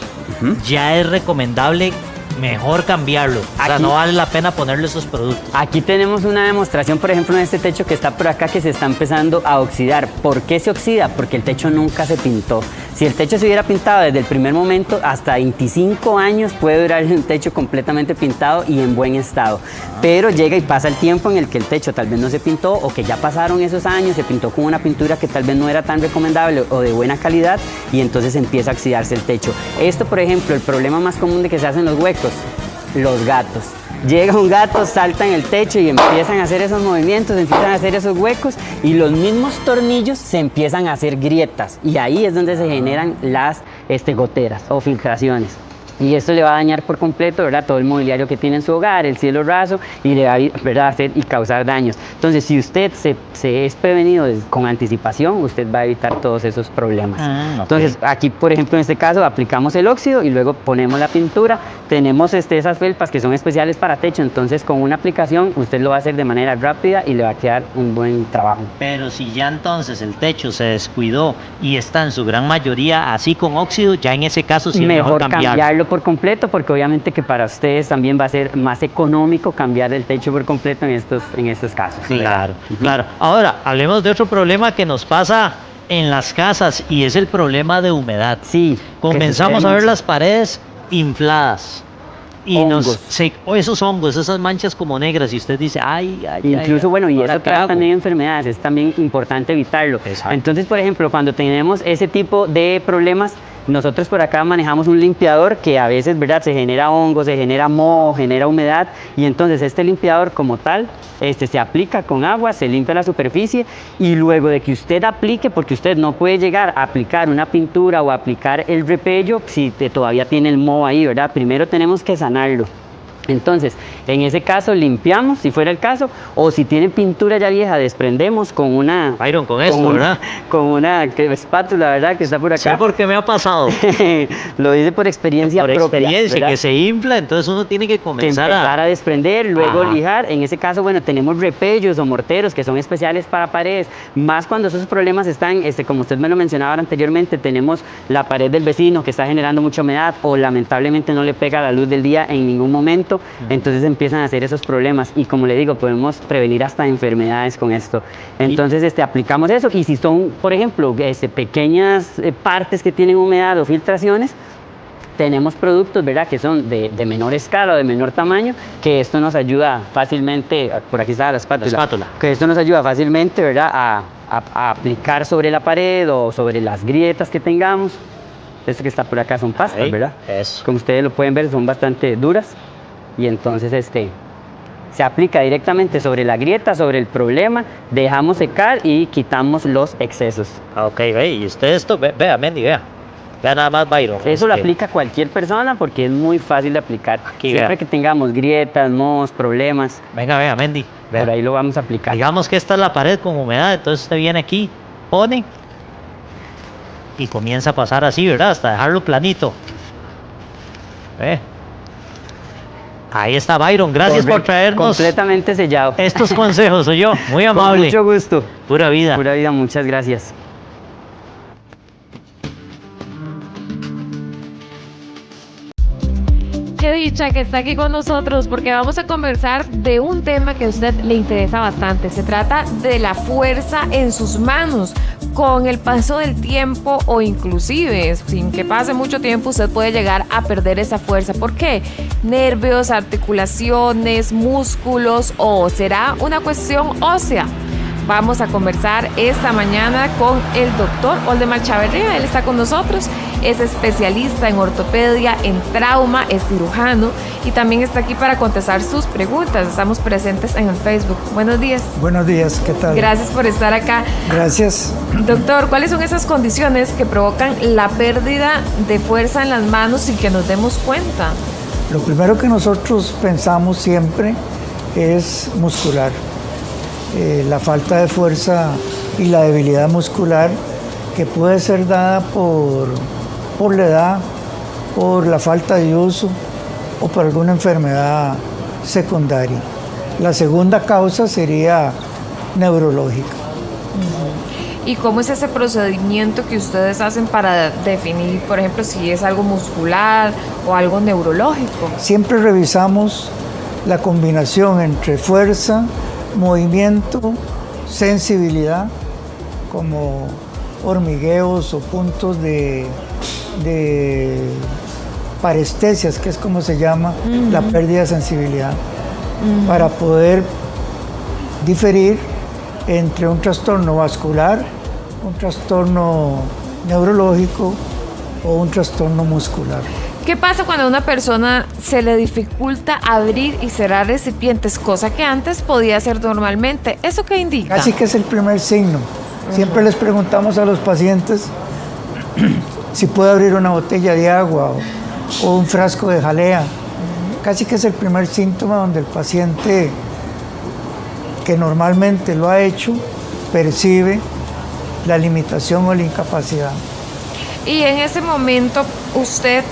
ya es recomendable mejor cambiarlo. O sea, Aquí- no vale la pena ponerle esos productos. Aquí tenemos una demostración, por ejemplo, en este techo que está por acá, que se está empezando a oxidar. ¿Por qué se oxida? Porque el techo nunca se pintó. Si el techo se hubiera pintado desde el primer momento, hasta 25 años puede durar un techo completamente pintado y en buen estado. Pero llega y pasa el tiempo en el que el techo tal vez no se pintó, o que ya pasaron esos años, se pintó con una pintura que tal vez no era tan recomendable o de buena calidad, y entonces empieza a oxidarse el techo. Esto, por ejemplo, el problema más común de que se hacen los huecos, los gatos. Llega un gato, salta en el techo y empiezan a hacer esos movimientos, empiezan a hacer esos huecos, y los mismos tornillos se empiezan a hacer grietas, y ahí es donde se generan las goteras o filtraciones. Y esto le va a dañar por completo, ¿verdad?, todo el mobiliario que tiene en su hogar, el cielo raso, y le va a, ¿verdad?, hacer y causar daños. Entonces, si usted se es prevenido con anticipación, usted va a evitar todos esos problemas. Ok. Entonces, aquí, por ejemplo, en este caso, aplicamos el óxido y luego ponemos la pintura. Tenemos esas felpas que son especiales para techo, entonces con una aplicación usted lo va a hacer de manera rápida y le va a quedar un buen trabajo. Pero si ya entonces el techo se descuidó y está en su gran mayoría así con óxido, ya en ese caso sí es Mejor cambiarlo. cambiarlo por completo, porque obviamente que para ustedes también va a ser más económico cambiar el techo por completo en estos casos. Claro, claro. Ahora, hablemos de otro problema que nos pasa en las casas, y es el problema de humedad. Sí. Comenzamos a ver las paredes infladas. Y Hongos. esos hongos, esas manchas como negras, y usted dice, ay, ay, Incluso, ay, bueno, y ¿ahora eso qué trae hago? también enfermedades, es también importante evitarlo. Exacto. Entonces, por ejemplo, cuando tenemos ese tipo de problemas, nosotros por acá manejamos un limpiador que a veces, ¿verdad?, se genera hongo, se genera moho, genera humedad, y entonces este limpiador como tal, se aplica con agua, se limpia la superficie, y luego de que usted aplique, porque usted no puede llegar a aplicar una pintura o aplicar el repello si todavía tiene el moho ahí, ¿verdad? Primero tenemos que sanarlo. Entonces, en ese caso limpiamos, si fuera el caso, o si tiene pintura ya vieja, desprendemos con una... Byron, con esto, una- ¿verdad? Con una espátula, ¿verdad?, que está por Sé acá. por qué me ha pasado. Lo dice por experiencia Por propia, experiencia, ¿verdad? que se infla, entonces uno tiene que Que comenzar empezar a desprender, luego Ajá. lijar. En ese caso, bueno, tenemos repellos o morteros que son especiales para paredes, más cuando esos problemas están, como usted me lo mencionaba anteriormente, tenemos la pared del vecino que está generando mucha humedad, o lamentablemente no le pega la luz del día en ningún momento, entonces empiezan a hacer esos problemas, y como le digo, podemos prevenir hasta enfermedades con esto. Entonces, aplicamos eso, y si son, por ejemplo, pequeñas partes que tienen humedad o filtraciones, tenemos productos, ¿verdad?, que son de menor escala o de menor tamaño, que esto nos ayuda fácilmente, por aquí está la espátula, que esto nos ayuda fácilmente, ¿verdad?, a aplicar sobre la pared o sobre las grietas que tengamos. Esto que está por acá son pastas, Ahí, ¿verdad? eso. Como ustedes lo pueden ver, son bastante duras, y entonces se aplica directamente sobre la grieta, sobre el problema, dejamos secar y quitamos los excesos. Ok, ve, y usted esto, vea, Mendy, vea. Vea nada más, Byron. Eso lo aplica cualquier persona porque es muy fácil de aplicar. Aquí, Siempre vea. que tengamos grietas, mohos, problemas, Venga, vea, Mendy. Vea. por ahí lo vamos a aplicar. Digamos que esta es la pared con humedad, entonces usted viene aquí, pone y comienza a pasar así, ¿verdad? Hasta dejarlo planito. Ve. Ahí está Byron, gracias por traernos Completamente sellado. estos consejos, soy yo, muy Con amable. mucho gusto. Pura vida. Pura vida, muchas gracias. Qué dicha que está aquí con nosotros, porque vamos a conversar de un tema que a usted le interesa bastante. Se trata de la fuerza en sus manos. Con el paso del tiempo, o inclusive sin que pase mucho tiempo, usted puede llegar a perder esa fuerza. ¿Por qué? Nervios, articulaciones, músculos, o será una cuestión ósea. Vamos a conversar esta mañana con el doctor Oldemar Chavarría. Él está con nosotros, es especialista en ortopedia, en trauma, es cirujano, y también está aquí para contestar sus preguntas. Estamos presentes en el Facebook. Buenos días. Buenos días, ¿qué tal? Gracias por estar acá. Gracias. Doctor, ¿cuáles son esas condiciones que provocan la pérdida de fuerza en las manos sin que nos demos cuenta? Lo primero que nosotros pensamos siempre es muscular. La falta de fuerza y la debilidad muscular, que puede ser dada por la edad, por la falta de uso o por alguna enfermedad secundaria. La segunda causa sería neurológica. ¿Y cómo es ese procedimiento que ustedes hacen para definir, por ejemplo, si es algo muscular o algo neurológico? Siempre revisamos la combinación entre fuerza, movimiento, sensibilidad, como hormigueos o puntos de parestesias, que es como se llama la pérdida de sensibilidad, para poder diferir entre un trastorno vascular, un trastorno neurológico o un trastorno muscular. ¿Qué pasa cuando a una persona se le dificulta abrir y cerrar recipientes, cosa que antes podía hacer normalmente? ¿Eso qué indica? Casi que es el primer signo. Siempre les preguntamos a los pacientes si puede abrir una botella de agua o un frasco de jalea. Casi que es el primer síntoma donde el paciente, que normalmente lo ha hecho, percibe la limitación o la incapacidad. Y en ese momento, ¿usted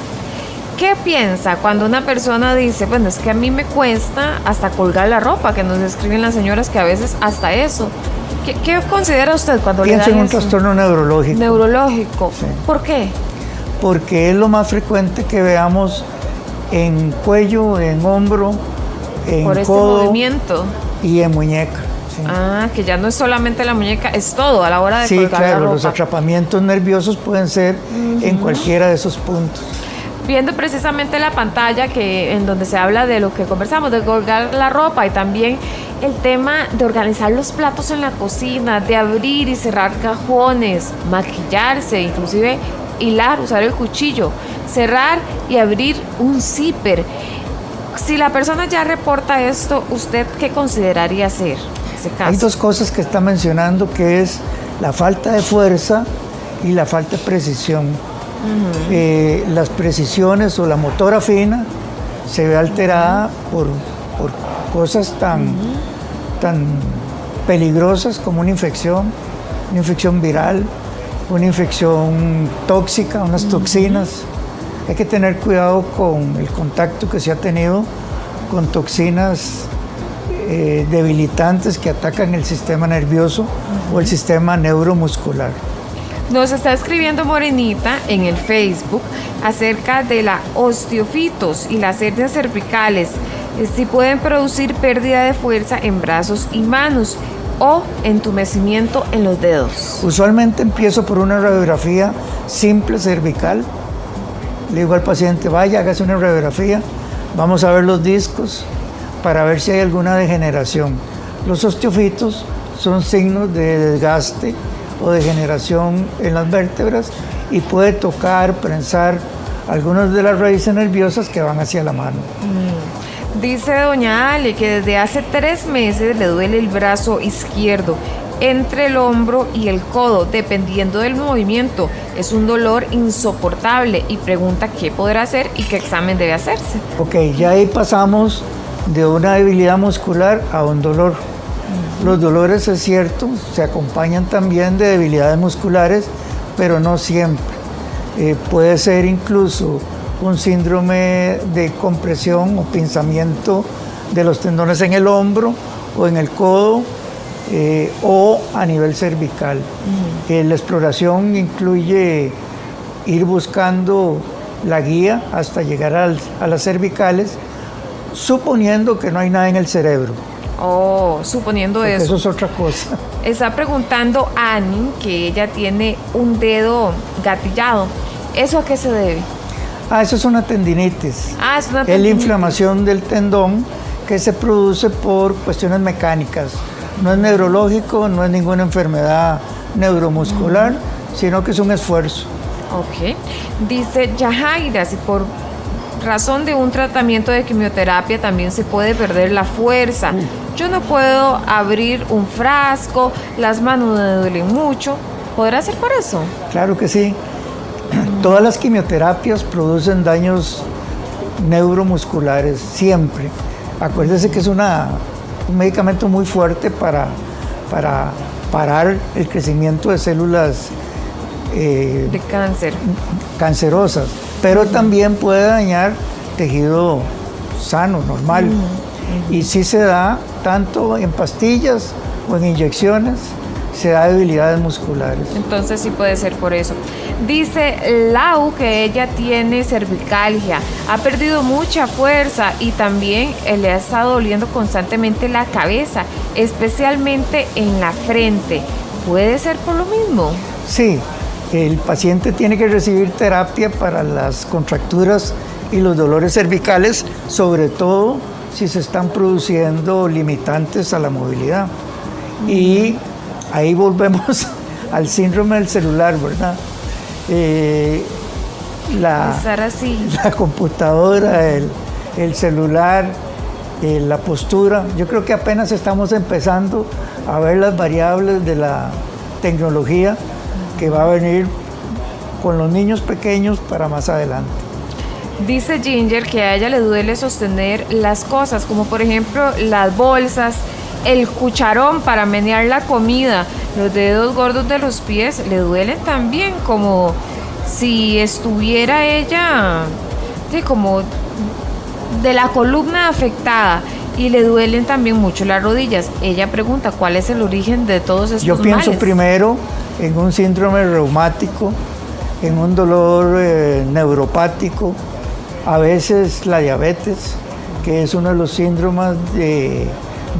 qué piensa cuando una persona dice, bueno, es que a mí me cuesta hasta colgar la ropa, que nos describen las señoras que a veces hasta eso? ¿Qué considera usted cuando le Piensa dan en un eso? trastorno neurológico. Neurológico. Sí. ¿Por qué? Porque es lo más frecuente que veamos en cuello, en hombro, en Por este codo movimiento. y en muñeca. Sí. Ah, que ya no es solamente la muñeca, es todo a la hora de Sí, colgar la claro, ropa. los atrapamientos nerviosos pueden ser en cualquiera de esos puntos. Viendo precisamente la pantalla en donde se habla de lo que conversamos, de colgar la ropa y también el tema de organizar los platos en la cocina, de abrir y cerrar cajones, maquillarse, inclusive hilar, usar el cuchillo, cerrar y abrir un zipper. Si la persona ya reporta esto, ¿usted qué consideraría hacer en ese caso? Hay dos cosas que está mencionando, que es la falta de fuerza y la falta de precisión. Las precisiones o la motora fina se ve alterada por cosas tan peligrosas como una infección viral, una infección tóxica, unas toxinas. Hay que tener cuidado con el contacto que se ha tenido con toxinas debilitantes que atacan el sistema nervioso o el sistema neuromuscular. Nos está escribiendo Morenita en el Facebook acerca de la osteofitos y las hernias cervicales. Si pueden producir pérdida de fuerza en brazos y manos o entumecimiento en los dedos. Usualmente empiezo por una radiografía simple cervical. Le digo al paciente, vaya, hágase una radiografía, vamos a ver los discos para ver si hay alguna degeneración. Los osteofitos son signos de desgaste o degeneración en las vértebras y puede tocar, prensar algunas de las raíces nerviosas que van hacia la mano. Dice doña Ale que desde hace 3 meses le duele el brazo izquierdo entre el hombro y el codo, dependiendo del movimiento. Es un dolor insoportable y pregunta qué podrá hacer y qué examen debe hacerse. Ok, ya ahí pasamos de una debilidad muscular a un dolor. Los dolores, es cierto, se acompañan también de debilidades musculares, pero no siempre. Puede ser incluso un síndrome de compresión o pinzamiento de los tendones en el hombro o en el codo o a nivel cervical. La exploración incluye ir buscando la guía hasta llegar a las cervicales, suponiendo que no hay nada en el cerebro. Oh, suponiendo Porque eso. eso es otra cosa. Está preguntando Annie que ella tiene un dedo gatillado. ¿Eso a qué se debe? Eso es una tendinitis. Es una Es la tendinitis. inflamación del tendón que se produce por cuestiones mecánicas. No es neurológico, no es ninguna enfermedad neuromuscular, sino que es un esfuerzo. Ok. Dice Yajaira, si por razón de un tratamiento de quimioterapia también se puede perder la fuerza. Yo no puedo abrir un frasco, las manos me duelen mucho. ¿Podrá ser por eso? Claro que sí. Todas las quimioterapias producen daños neuromusculares, siempre. Acuérdese que es un medicamento muy fuerte para parar el crecimiento de células De cáncer. cancerosas, pero también puede dañar tejido sano, normal. Y sí se da tanto en pastillas o en inyecciones, se da debilidades musculares. Entonces sí puede ser por eso. Dice Lau que ella tiene cervicalgia, ha perdido mucha fuerza y también le ha estado doliendo constantemente la cabeza, especialmente en la frente. ¿Puede ser por lo mismo? Sí, el paciente tiene que recibir terapia para las contracturas y los dolores cervicales, sobre todo si se están produciendo limitantes a la movilidad. Y ahí volvemos al síndrome del celular, ¿verdad? Estar así. La computadora, el celular, la postura. Yo creo que apenas estamos empezando a ver las variables de la tecnología que va a venir con los niños pequeños para más adelante. Dice Ginger que a ella le duele sostener las cosas, como por ejemplo las bolsas, el cucharón para menear la comida, los dedos gordos de los pies le duelen también, como si estuviera ella, sí, como de la columna afectada, y le duelen también mucho las rodillas. Ella pregunta cuál es el origen de todos estos males. Yo pienso primero en un síndrome reumático, en un dolor neuropático, a veces la diabetes, que es uno de los síndromes de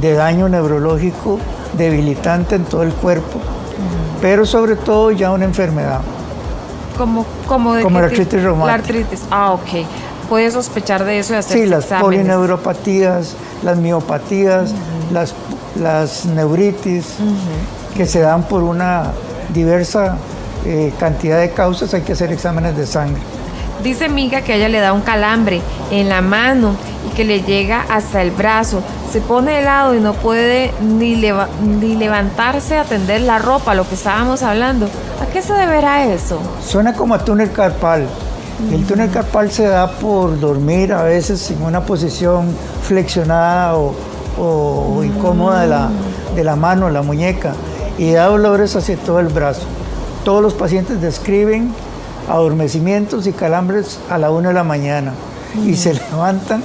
daño neurológico debilitante en todo el cuerpo, pero sobre todo ya una enfermedad. Como la artritis reumática. La artritis, ok. Puede sospechar de eso y hacer Sí, las exámenes. polineuropatías, las miopatías, las neuritis, que se dan por una diversa cantidad de causas. Hay que hacer exámenes de sangre. Dice Miga que a ella le da un calambre en la mano y que le llega hasta el brazo. Se pone de lado y no puede ni levantarse a tender la ropa, lo que estábamos hablando. ¿A qué se deberá eso? Suena como a túnel carpal. El túnel carpal se da por dormir a veces en una posición flexionada o incómoda de la mano, la muñeca, y da dolores hacia todo el brazo. Todos los pacientes describen adormecimientos y calambres a la 1 de la mañana y se levantan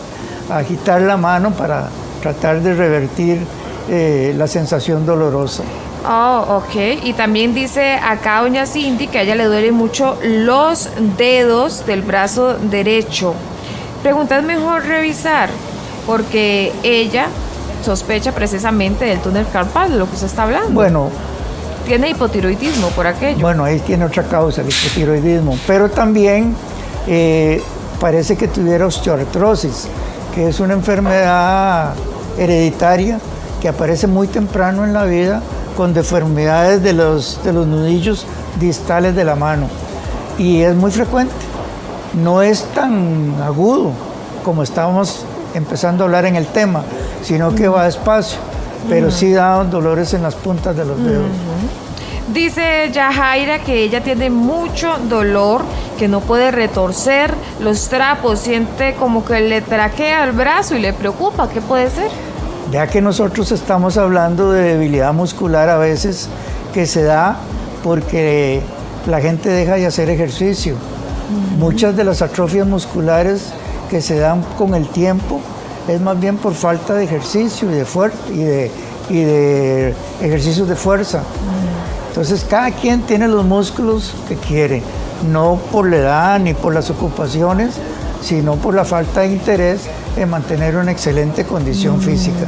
a agitar la mano para tratar de revertir la sensación dolorosa. Oh, ok. Y también dice acá doña Cindy que a ella le duelen mucho los dedos del brazo derecho. Pregunta, ¿es mejor revisar? Porque ella sospecha precisamente del túnel carpal, de lo que usted está hablando. Bueno, tiene hipotiroidismo por aquello. Bueno, ahí tiene otra causa, el hipotiroidismo. Pero también parece que tuviera osteoartrosis, que es una enfermedad hereditaria que aparece muy temprano en la vida, con deformidades de los nudillos distales de la mano. Y es muy frecuente. No es tan agudo como estábamos empezando a hablar en el tema, sino que va despacio, pero sí da dolores en las puntas de los dedos. Dice Yajaira que ella tiene mucho dolor, que no puede retorcer los trapos, siente como que le traquea el brazo y le preocupa. ¿Qué puede ser? Ya que nosotros estamos hablando de debilidad muscular a veces que se da porque la gente deja de hacer ejercicio. Muchas de las atrofias musculares que se dan con el tiempo es más bien por falta de ejercicio y de ejercicios de fuerza. Entonces cada quien tiene los músculos que quiere, no por la edad ni por las ocupaciones, sino por la falta de interés en mantener una excelente condición física.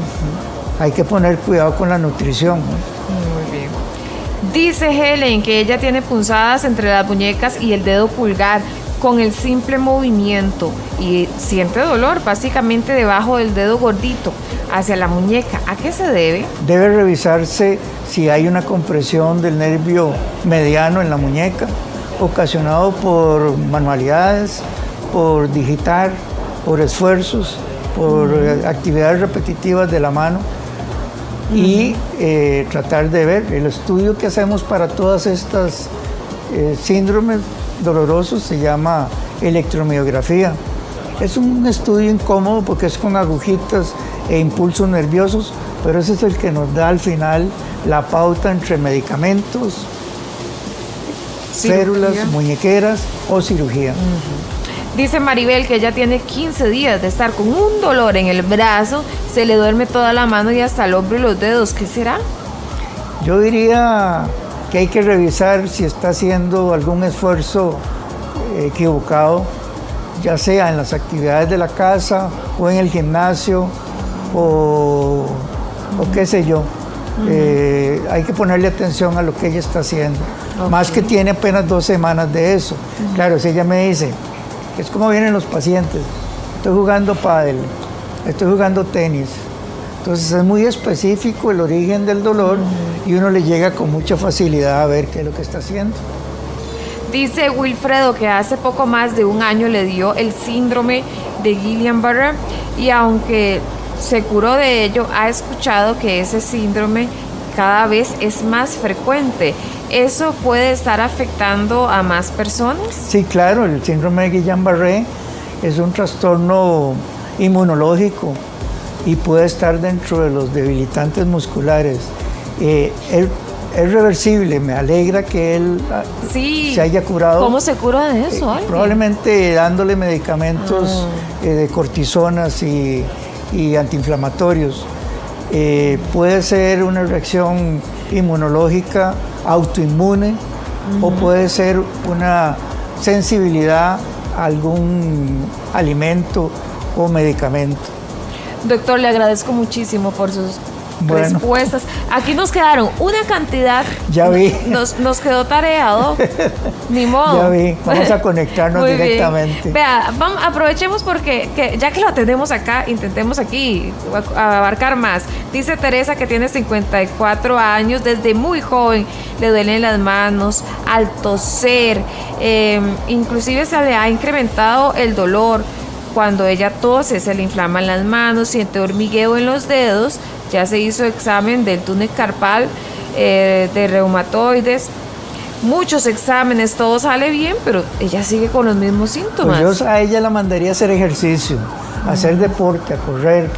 Hay que poner cuidado con la nutrición. Muy bien. Dice Helen que ella tiene punzadas entre las muñecas y el dedo pulgar con el simple movimiento y siente dolor básicamente debajo del dedo gordito hacia la muñeca. ¿A qué se debe? Debe revisarse si hay una compresión del nervio mediano en la muñeca, ocasionado por manualidades, por digitar, por esfuerzos, por actividades repetitivas de la mano y tratar de ver. El estudio que hacemos para todas estas síndromes dolorosos se llama electromiografía. Es un estudio incómodo porque es con agujitas e impulsos nerviosos, pero ese es el que nos da al final la pauta entre medicamentos, férulas, muñequeras o cirugía. Dice Maribel que ella tiene 15 días de estar con un dolor en el brazo, se le duerme toda la mano y hasta el hombro y los dedos. ¿Qué será? Yo diría que hay que revisar si está haciendo algún esfuerzo equivocado, ya sea en las actividades de la casa o en el gimnasio o qué sé yo. Hay que ponerle atención a lo que ella está haciendo. Más que tiene apenas 2 semanas de eso. Claro, si ella me dice, es como vienen los pacientes, estoy jugando pádel, estoy jugando tenis. Entonces es muy específico el origen del dolor y uno le llega con mucha facilidad a ver qué es lo que está haciendo. Dice Wilfredo que hace poco más de un año le dio el síndrome de Guillain-Barré y aunque se curó de ello, ha escuchado que ese síndrome cada vez es más frecuente. ¿Eso puede estar afectando a más personas? Sí, claro, el síndrome de Guillain-Barré es un trastorno inmunológico y puede estar dentro de los debilitantes musculares. Es reversible, me alegra que él se haya curado. ¿Cómo se cura de eso? Probablemente dándole medicamentos de cortisonas y antiinflamatorios. Puede ser una reacción inmunológica autoinmune o puede ser una sensibilidad a algún alimento o medicamento. Doctor, le agradezco muchísimo por sus respuestas. Aquí nos quedaron una cantidad. Ya vi. Nos quedó tareado. Ni modo. Ya vi. Vamos a conectarnos Muy directamente. Bien. Vea, aprovechemos porque ya que lo tenemos acá, intentemos aquí abarcar más. Dice Teresa que tiene 54 años, desde muy joven le duelen las manos, al toser, inclusive se le ha incrementado el dolor. Cuando ella tose, se le inflaman las manos, siente hormigueo en los dedos. Ya se hizo examen del túnel carpal, de reumatoides. Muchos exámenes, todo sale bien, pero ella sigue con los mismos síntomas. Pues yo a ella la mandaría a hacer ejercicio, a hacer deporte, a correr,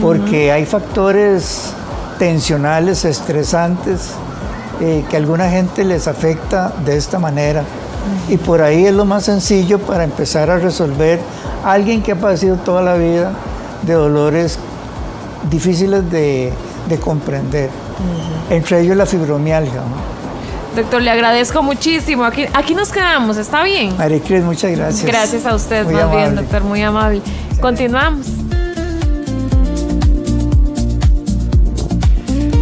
porque hay factores tensionales, estresantes, que a alguna gente les afecta de esta manera. Y por ahí es lo más sencillo para empezar a resolver a alguien que ha padecido toda la vida de dolores difíciles de comprender, entre ellos la fibromialgia, ¿no? Doctor, le agradezco muchísimo. Aquí nos quedamos, ¿está bien? Maricris, muchas gracias. Gracias a usted, Muy más amable. bien, doctor, muy amable. Continuamos.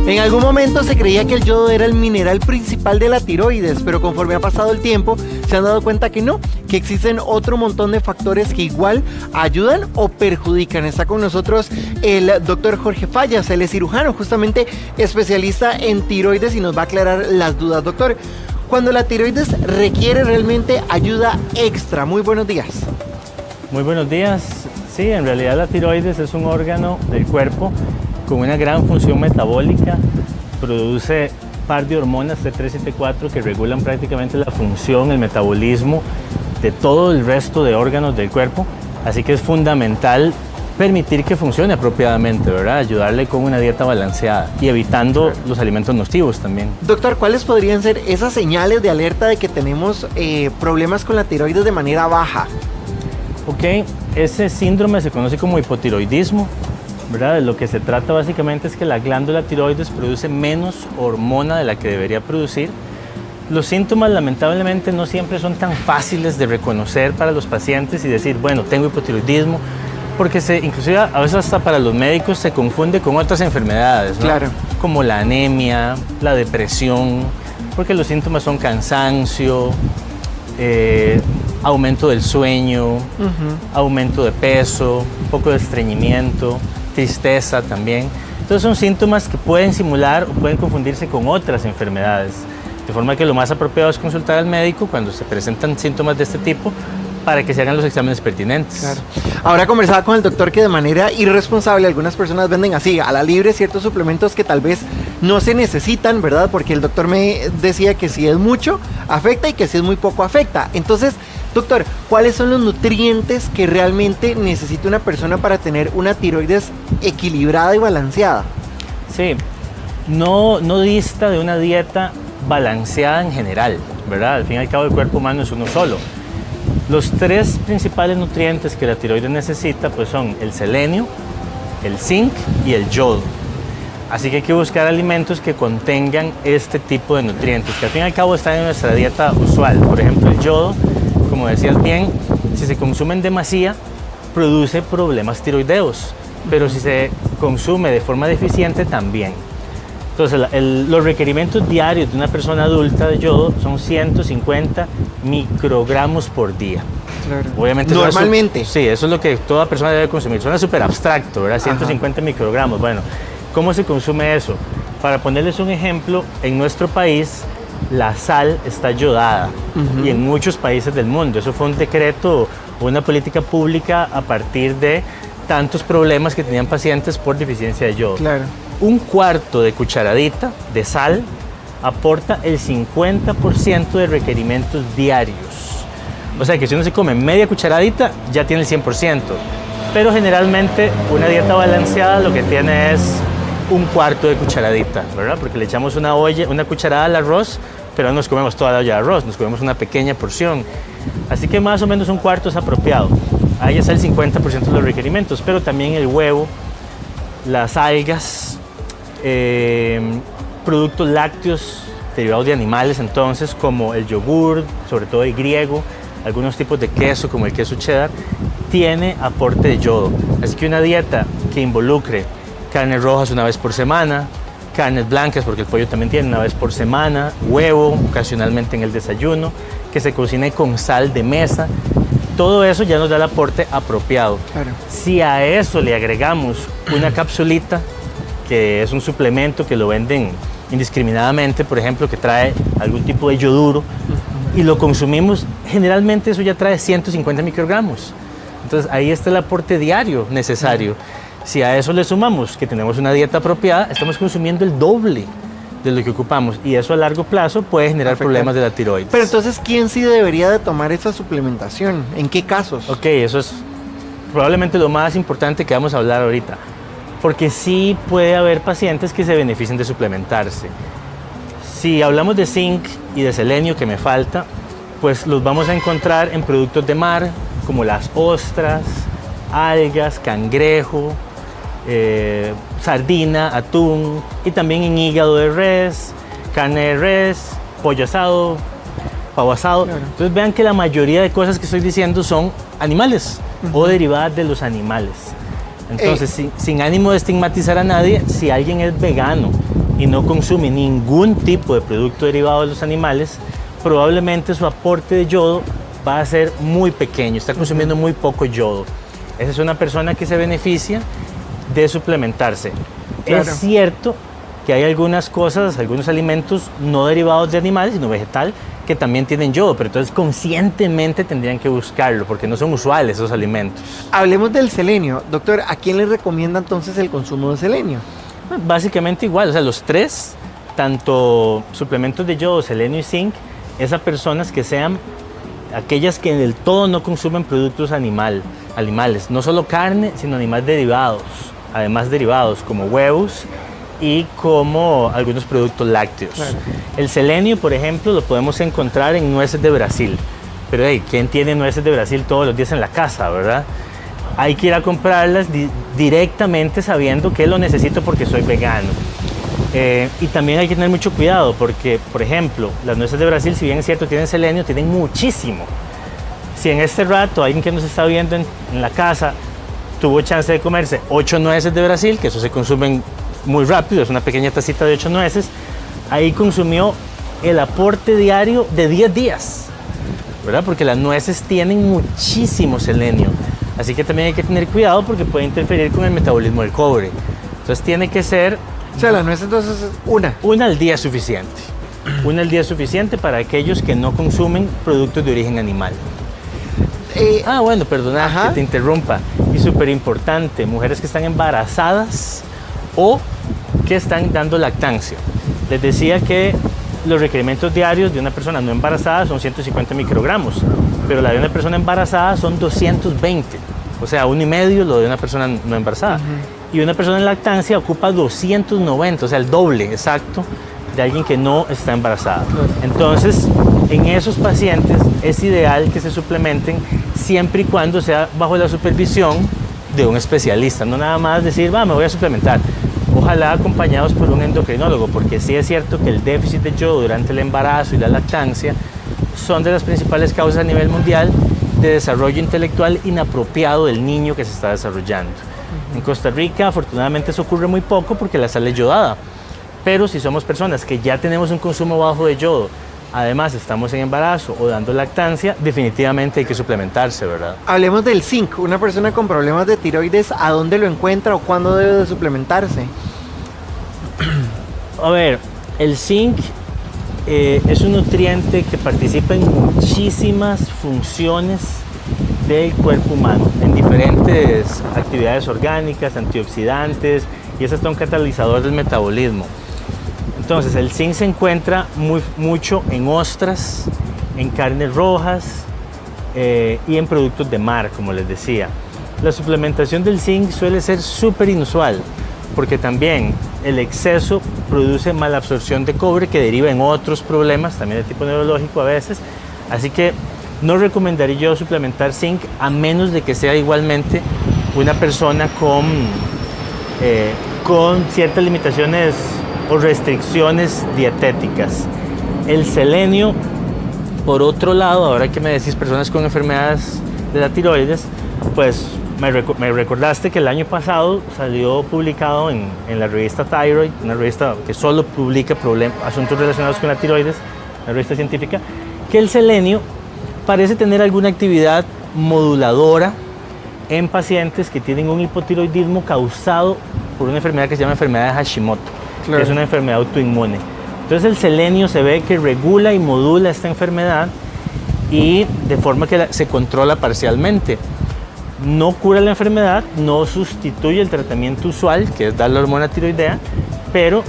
En algún momento se creía que el yodo era el mineral principal de la tiroides, pero conforme ha pasado el tiempo se han dado cuenta que no, que existen otro montón de factores que igual ayudan o perjudican. Está con nosotros el doctor Jorge Fallas, él es cirujano, justamente especialista en tiroides y nos va a aclarar las dudas. Doctor, cuando la tiroides requiere realmente ayuda extra. Muy buenos días. Muy buenos días. Sí, en realidad la tiroides es un órgano del cuerpo con una gran función metabólica, produce par de hormonas T3 y T4 que regulan prácticamente la función, el metabolismo de todo el resto de órganos del cuerpo, así que es fundamental permitir que funcione apropiadamente, ¿verdad? Ayudarle con una dieta balanceada y evitando los alimentos nocivos también. Doctor, ¿cuáles podrían ser esas señales de alerta de que tenemos problemas con la tiroides de manera baja? Ok, ese síndrome se conoce como hipotiroidismo, ¿verdad? De lo que se trata básicamente es que la glándula tiroides produce menos hormona de la que debería producir. Los síntomas lamentablemente no siempre son tan fáciles de reconocer para los pacientes y decir, bueno, tengo hipotiroidismo, porque inclusive a veces hasta para los médicos se confunde con otras enfermedades, ¿no? Claro. Como la anemia, la depresión, porque los síntomas son cansancio, aumento del sueño, aumento de peso, un poco de estreñimiento, tristeza también. Entonces son síntomas que pueden simular o pueden confundirse con otras enfermedades. De forma que lo más apropiado es consultar al médico cuando se presentan síntomas de este tipo para que se hagan los exámenes pertinentes. Claro. Ahora conversaba con el doctor que de manera irresponsable algunas personas venden así a la libre ciertos suplementos que tal vez no se necesitan, ¿verdad? Porque el doctor me decía que si es mucho afecta y que si es muy poco afecta. Entonces, doctor, ¿cuáles son los nutrientes que realmente necesita una persona para tener una tiroides equilibrada y balanceada? Sí, no dista de una dieta balanceada en general, ¿verdad? Al fin y al cabo el cuerpo humano es uno solo. Los 3 principales nutrientes que la tiroides necesita pues son el selenio, el zinc y el yodo. Así que hay que buscar alimentos que contengan este tipo de nutrientes, que al fin y al cabo están en nuestra dieta usual. Por ejemplo, el yodo, como decías bien, si se consume en demasía, produce problemas tiroideos, pero si se consume de forma deficiente, también. Entonces, los requerimientos diarios de una persona adulta de yodo son 150 microgramos por día. Claro. Obviamente Normalmente. Sí, eso es lo que toda persona debe consumir. Suena súper abstracto, ¿verdad? 150 microgramos. Bueno, ¿cómo se consume eso? Para ponerles un ejemplo, en nuestro país la sal está yodada y en muchos países del mundo. Eso fue un decreto, una política pública a partir de tantos problemas que tenían pacientes por deficiencia de yodo. Claro. Un cuarto de cucharadita de sal aporta el 50% de requerimientos diarios. O sea que si uno se come media cucharadita, ya tiene el 100%. Pero generalmente una dieta balanceada lo que tiene es un cuarto de cucharadita, ¿verdad? Porque le echamos una cucharada al arroz, pero no nos comemos toda la olla de arroz, nos comemos una pequeña porción. Así que más o menos un cuarto es apropiado. Ahí está el 50% de los requerimientos, pero también el huevo, las algas, productos lácteos derivados de animales, entonces, como el yogur, sobre todo el griego, algunos tipos de queso, como el queso cheddar, tiene aporte de yodo. Así que una dieta que involucre carnes rojas una vez por semana, carnes blancas, porque el pollo también tiene una vez por semana, huevo, ocasionalmente en el desayuno, que se cocine con sal de mesa, todo eso ya nos da el aporte apropiado. Claro. Si a eso le agregamos una capsulita, que es un suplemento que lo venden indiscriminadamente, por ejemplo, que trae algún tipo de yoduro, y lo consumimos, generalmente eso ya trae 150 microgramos. Entonces ahí está el aporte diario necesario. Si a eso le sumamos que tenemos una dieta apropiada, estamos consumiendo el doble de lo que ocupamos, y eso a largo plazo puede generar problemas de la tiroides. Pero entonces, ¿quién sí debería de tomar esa suplementación? ¿En qué casos? Ok, eso es probablemente lo más importante que vamos a hablar ahorita, porque sí puede haber pacientes que se beneficien de suplementarse. Si hablamos de zinc y de selenio, que me falta, pues los vamos a encontrar en productos de mar, como las ostras, algas, cangrejo, sardina, atún, y también en hígado de res, carne de res, pollo asado, pavo asado. Claro. Entonces vean que la mayoría de cosas que estoy diciendo son animales o derivadas de los animales. Entonces, sin ánimo de estigmatizar a nadie, si alguien es vegano y no consume ningún tipo de producto derivado de los animales, probablemente su aporte de yodo va a ser muy pequeño, está consumiendo muy poco yodo. Esa es una persona que se beneficia de suplementarse. Claro. Es cierto que hay algunas cosas, algunos alimentos no derivados de animales, sino vegetal, que también tienen yodo, pero entonces conscientemente tendrían que buscarlo, porque no son usuales esos alimentos. Hablemos del selenio. Doctor, ¿a quién le recomienda entonces el consumo de selenio? Básicamente igual, o sea, los tres, tanto suplementos de yodo, selenio y zinc, es a personas que sean aquellas que del todo no consumen productos animales, no solo carne, sino animales derivados, además derivados como huevos y como algunos productos lácteos. Claro. El selenio, por ejemplo, lo podemos encontrar en nueces de Brasil, pero hey, ¿quién tiene nueces de Brasil todos los días en la casa, verdad? Hay que ir a comprarlas directamente sabiendo que lo necesito porque soy vegano. Y también hay que tener mucho cuidado porque, por ejemplo, las nueces de Brasil, si bien es cierto tienen selenio, tienen muchísimo. Si en este rato alguien que nos está viendo en la casa tuvo chance de comerse 8 nueces de Brasil, que eso se consumen muy rápido, es una pequeña tacita de 8 nueces, ahí consumió el aporte diario de 10 días, ¿verdad? Porque las nueces tienen muchísimo selenio. Así que también hay que tener cuidado porque puede interferir con el metabolismo del cobre. Entonces tiene que ser... O sea, la nuez entonces es una. Una al día es suficiente. Una al día es suficiente para aquellos que no consumen productos de origen animal. Bueno, perdona que te interrumpa. Y súper importante, mujeres que están embarazadas o que están dando lactancia. Les decía que los requerimientos diarios de una persona no embarazada son 150 microgramos, pero la de una persona embarazada son 220. O sea, 1,5 lo de una persona no embarazada. Y una persona en lactancia ocupa 290, o sea, el doble exacto de alguien que no está embarazada. Entonces, en esos pacientes es ideal que se suplementen siempre y cuando sea bajo la supervisión de un especialista. No nada más decir, me voy a suplementar. ojalá acompañados por un endocrinólogo, porque sí es cierto que el déficit de yodo durante el embarazo y la lactancia son de las principales causas a nivel mundial de desarrollo intelectual inapropiado del niño que se está desarrollando. En Costa Rica, afortunadamente, eso ocurre muy poco porque la sal es yodada, pero si somos personas que ya tenemos un consumo bajo de yodo, además estamos en embarazo o dando lactancia, definitivamente hay que suplementarse, ¿verdad? Hablemos del zinc. Una persona con problemas de tiroides, ¿a dónde lo encuentra o cuándo debe de suplementarse? A ver, el zinc es un nutriente que participa en muchísimas funciones del cuerpo humano, en diferentes actividades orgánicas, antioxidantes, y es hasta un catalizador del metabolismo. Entonces, el zinc se encuentra mucho en ostras, en carnes rojas y en productos de mar, como les decía. La suplementación del zinc suele ser súper inusual, porque también el exceso produce malabsorción de cobre que deriva en otros problemas, también de tipo neurológico a veces. Así que no recomendaría yo suplementar zinc a menos de que sea igualmente una persona con ciertas limitaciones o restricciones dietéticas. El selenio, por otro lado, ahora que me decís personas con enfermedades de la tiroides, pues me recordaste que el año pasado salió publicado en la revista Thyroid, una revista que solo publica asuntos relacionados con la tiroides, una revista científica, que el selenio parece tener alguna actividad moduladora en pacientes que tienen un hipotiroidismo causado por una enfermedad que se llama enfermedad de Hashimoto, que es una enfermedad autoinmune. Entonces el selenio se ve que regula y modula esta enfermedad y de forma que se controla parcialmente. No cura la enfermedad, no sustituye el tratamiento usual, que es dar la hormona tiroidea, pero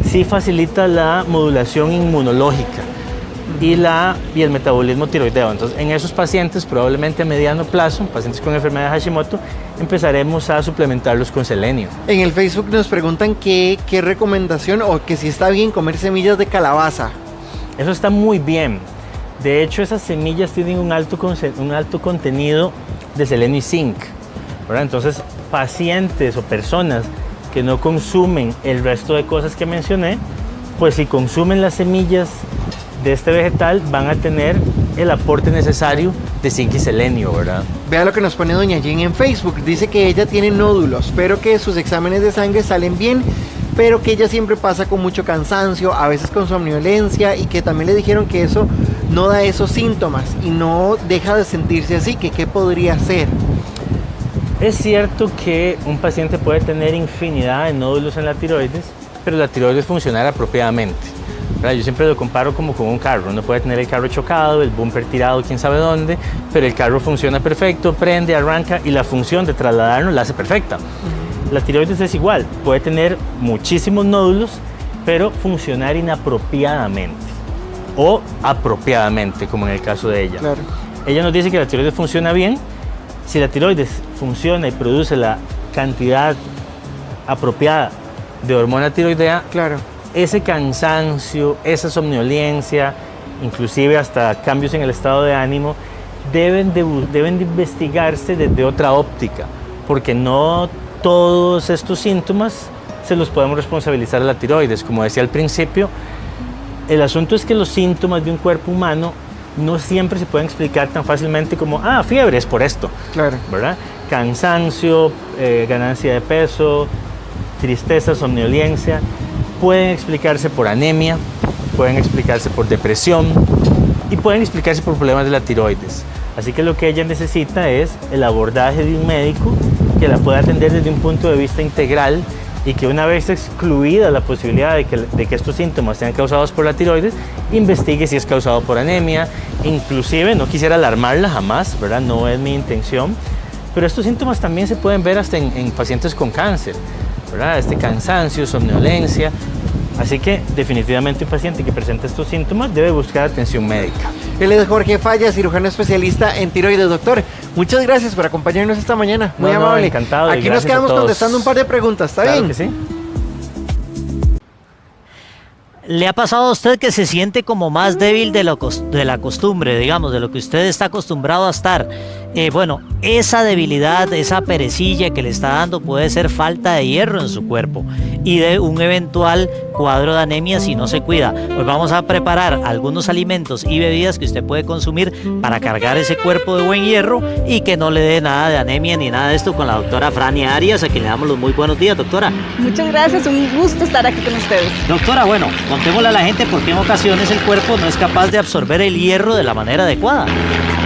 sí facilita la modulación inmunológica y el metabolismo tiroideo. Entonces, en esos pacientes, probablemente a mediano plazo, pacientes con enfermedad de Hashimoto, empezaremos a suplementarlos con selenio. En el Facebook nos preguntan qué recomendación o que si está bien comer semillas de calabaza. Eso está muy bien. De hecho, esas semillas tienen un alto contenido de selenio y zinc, ¿verdad? Entonces, pacientes o personas que no consumen el resto de cosas que mencioné, pues si consumen las semillas de este vegetal van a tener el aporte necesario de zinc y selenio, ¿verdad? Vea lo que nos pone doña Jen en Facebook. Dice que ella tiene nódulos, pero que sus exámenes de sangre salen bien, pero que ella siempre pasa con mucho cansancio, a veces con somnolencia, y que también le dijeron que eso no da esos síntomas y no deja de sentirse así, que qué podría ser. Es cierto que un paciente puede tener infinidad de nódulos en la tiroides, pero la tiroides funciona apropiadamente, ¿verdad? Yo siempre lo comparo como con un carro. Uno puede tener el carro chocado, el bumper tirado quién sabe dónde, pero el carro funciona perfecto, prende, arranca y la función de trasladarnos la hace perfecta. La tiroides es igual, puede tener muchísimos nódulos, pero funcionar inapropiadamente o apropiadamente, como en el caso de ella. Claro. Ella nos dice que la tiroides funciona bien. Si la tiroides funciona y produce la cantidad apropiada de hormona tiroidea, claro, ese cansancio, esa somnolencia, inclusive hasta cambios en el estado de ánimo, deben de investigarse desde otra óptica, porque no todos estos síntomas se los podemos responsabilizar a la tiroides. Como decía al principio, el asunto es que los síntomas de un cuerpo humano no siempre se pueden explicar tan fácilmente como, fiebre es por esto, claro, ¿verdad? Cansancio, ganancia de peso, tristeza, somnolencia, pueden explicarse por anemia, pueden explicarse por depresión y pueden explicarse por problemas de la tiroides. Así que lo que ella necesita es el abordaje de un médico que la pueda atender desde un punto de vista integral y que una vez excluida la posibilidad de que estos síntomas sean causados por la tiroides, investigue si es causado por anemia. Inclusive, no quisiera alarmarla jamás, ¿verdad? No es mi intención, pero estos síntomas también se pueden ver hasta en pacientes con cáncer, ¿verdad? Cansancio, somnolencia. Así que definitivamente un paciente que presenta estos síntomas debe buscar atención médica. Él es Jorge Falla, cirujano especialista en tiroides. Doctor, muchas gracias por acompañarnos esta mañana. Muy amable. Encantado. Aquí nos quedamos contestando un par de preguntas, ¿está Claro bien? que sí. ¿Le ha pasado a usted que se siente como más débil de la costumbre, digamos, de lo que usted está acostumbrado a estar? bueno, esa debilidad, esa perecilla que le está dando puede ser falta de hierro en su cuerpo y de un eventual cuadro de anemia si no se cuida. Pues vamos a preparar algunos alimentos y bebidas que usted puede consumir para cargar ese cuerpo de buen hierro y que no le dé nada de anemia ni nada de esto con la doctora Frania Arias, a quien le damos los muy buenos días, doctora. Muchas gracias, un gusto estar aquí con ustedes. Doctora, bueno, contémosle a la gente por qué en ocasiones el cuerpo no es capaz de absorber el hierro de la manera adecuada.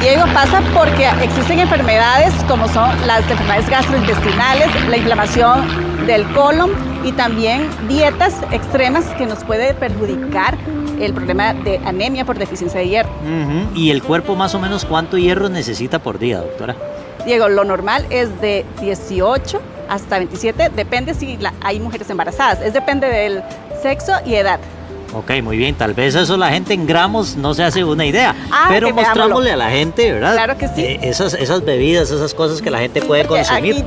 Diego, pasa porque existen enfermedades como son las enfermedades gastrointestinales, la inflamación del colon y también dietas extremas que nos puede perjudicar el problema de anemia por deficiencia de hierro. ¿Y el cuerpo más o menos cuánto hierro necesita por día, doctora? Diego, lo normal es de 18 hasta 27, depende si hay mujeres embarazadas, depende del sexo y edad. Ok, muy bien, tal vez eso la gente en gramos no se hace una idea, Ah, pero que veámoslo. mostrámosle a la gente, ¿verdad? Claro que sí. Esas bebidas, esas cosas que la gente puede Porque consumir. aquí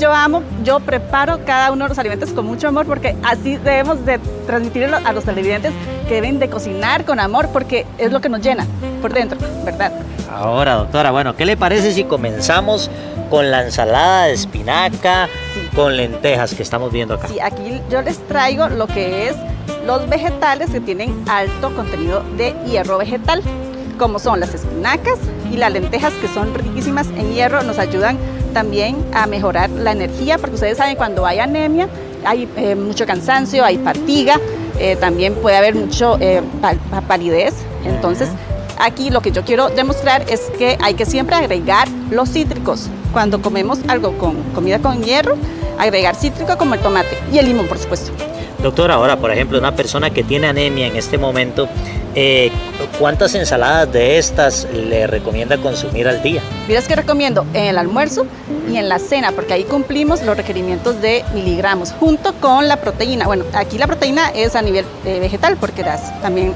yo preparo cada uno de los alimentos con mucho amor porque así debemos de transmitirlo a los televidentes que deben de cocinar con amor porque es lo que nos llena por dentro, ¿verdad? Ahora, doctora, bueno, ¿qué le parece si comenzamos con la ensalada de espinaca con lentejas que estamos viendo acá? Sí, aquí yo les traigo lo que es los vegetales que tienen alto contenido de hierro vegetal, como son las espinacas y las lentejas, que son riquísimas en hierro, nos ayudan también a mejorar la energía, porque ustedes saben, cuando hay anemia, hay mucho cansancio, hay fatiga, también puede haber mucho palidez. Entonces, aquí lo que yo quiero demostrar es que hay que siempre agregar los cítricos. Cuando comemos algo con comida con hierro, agregar cítrico como el tomate y el limón, por supuesto. Doctora, ahora, por ejemplo, una persona que tiene anemia en este momento, ¿cuántas ensaladas de estas le recomienda consumir al día? Miras que recomiendo en el almuerzo y en la cena, porque ahí cumplimos los requerimientos de miligramos, junto con la proteína. Bueno, aquí la proteína es a nivel vegetal, porque también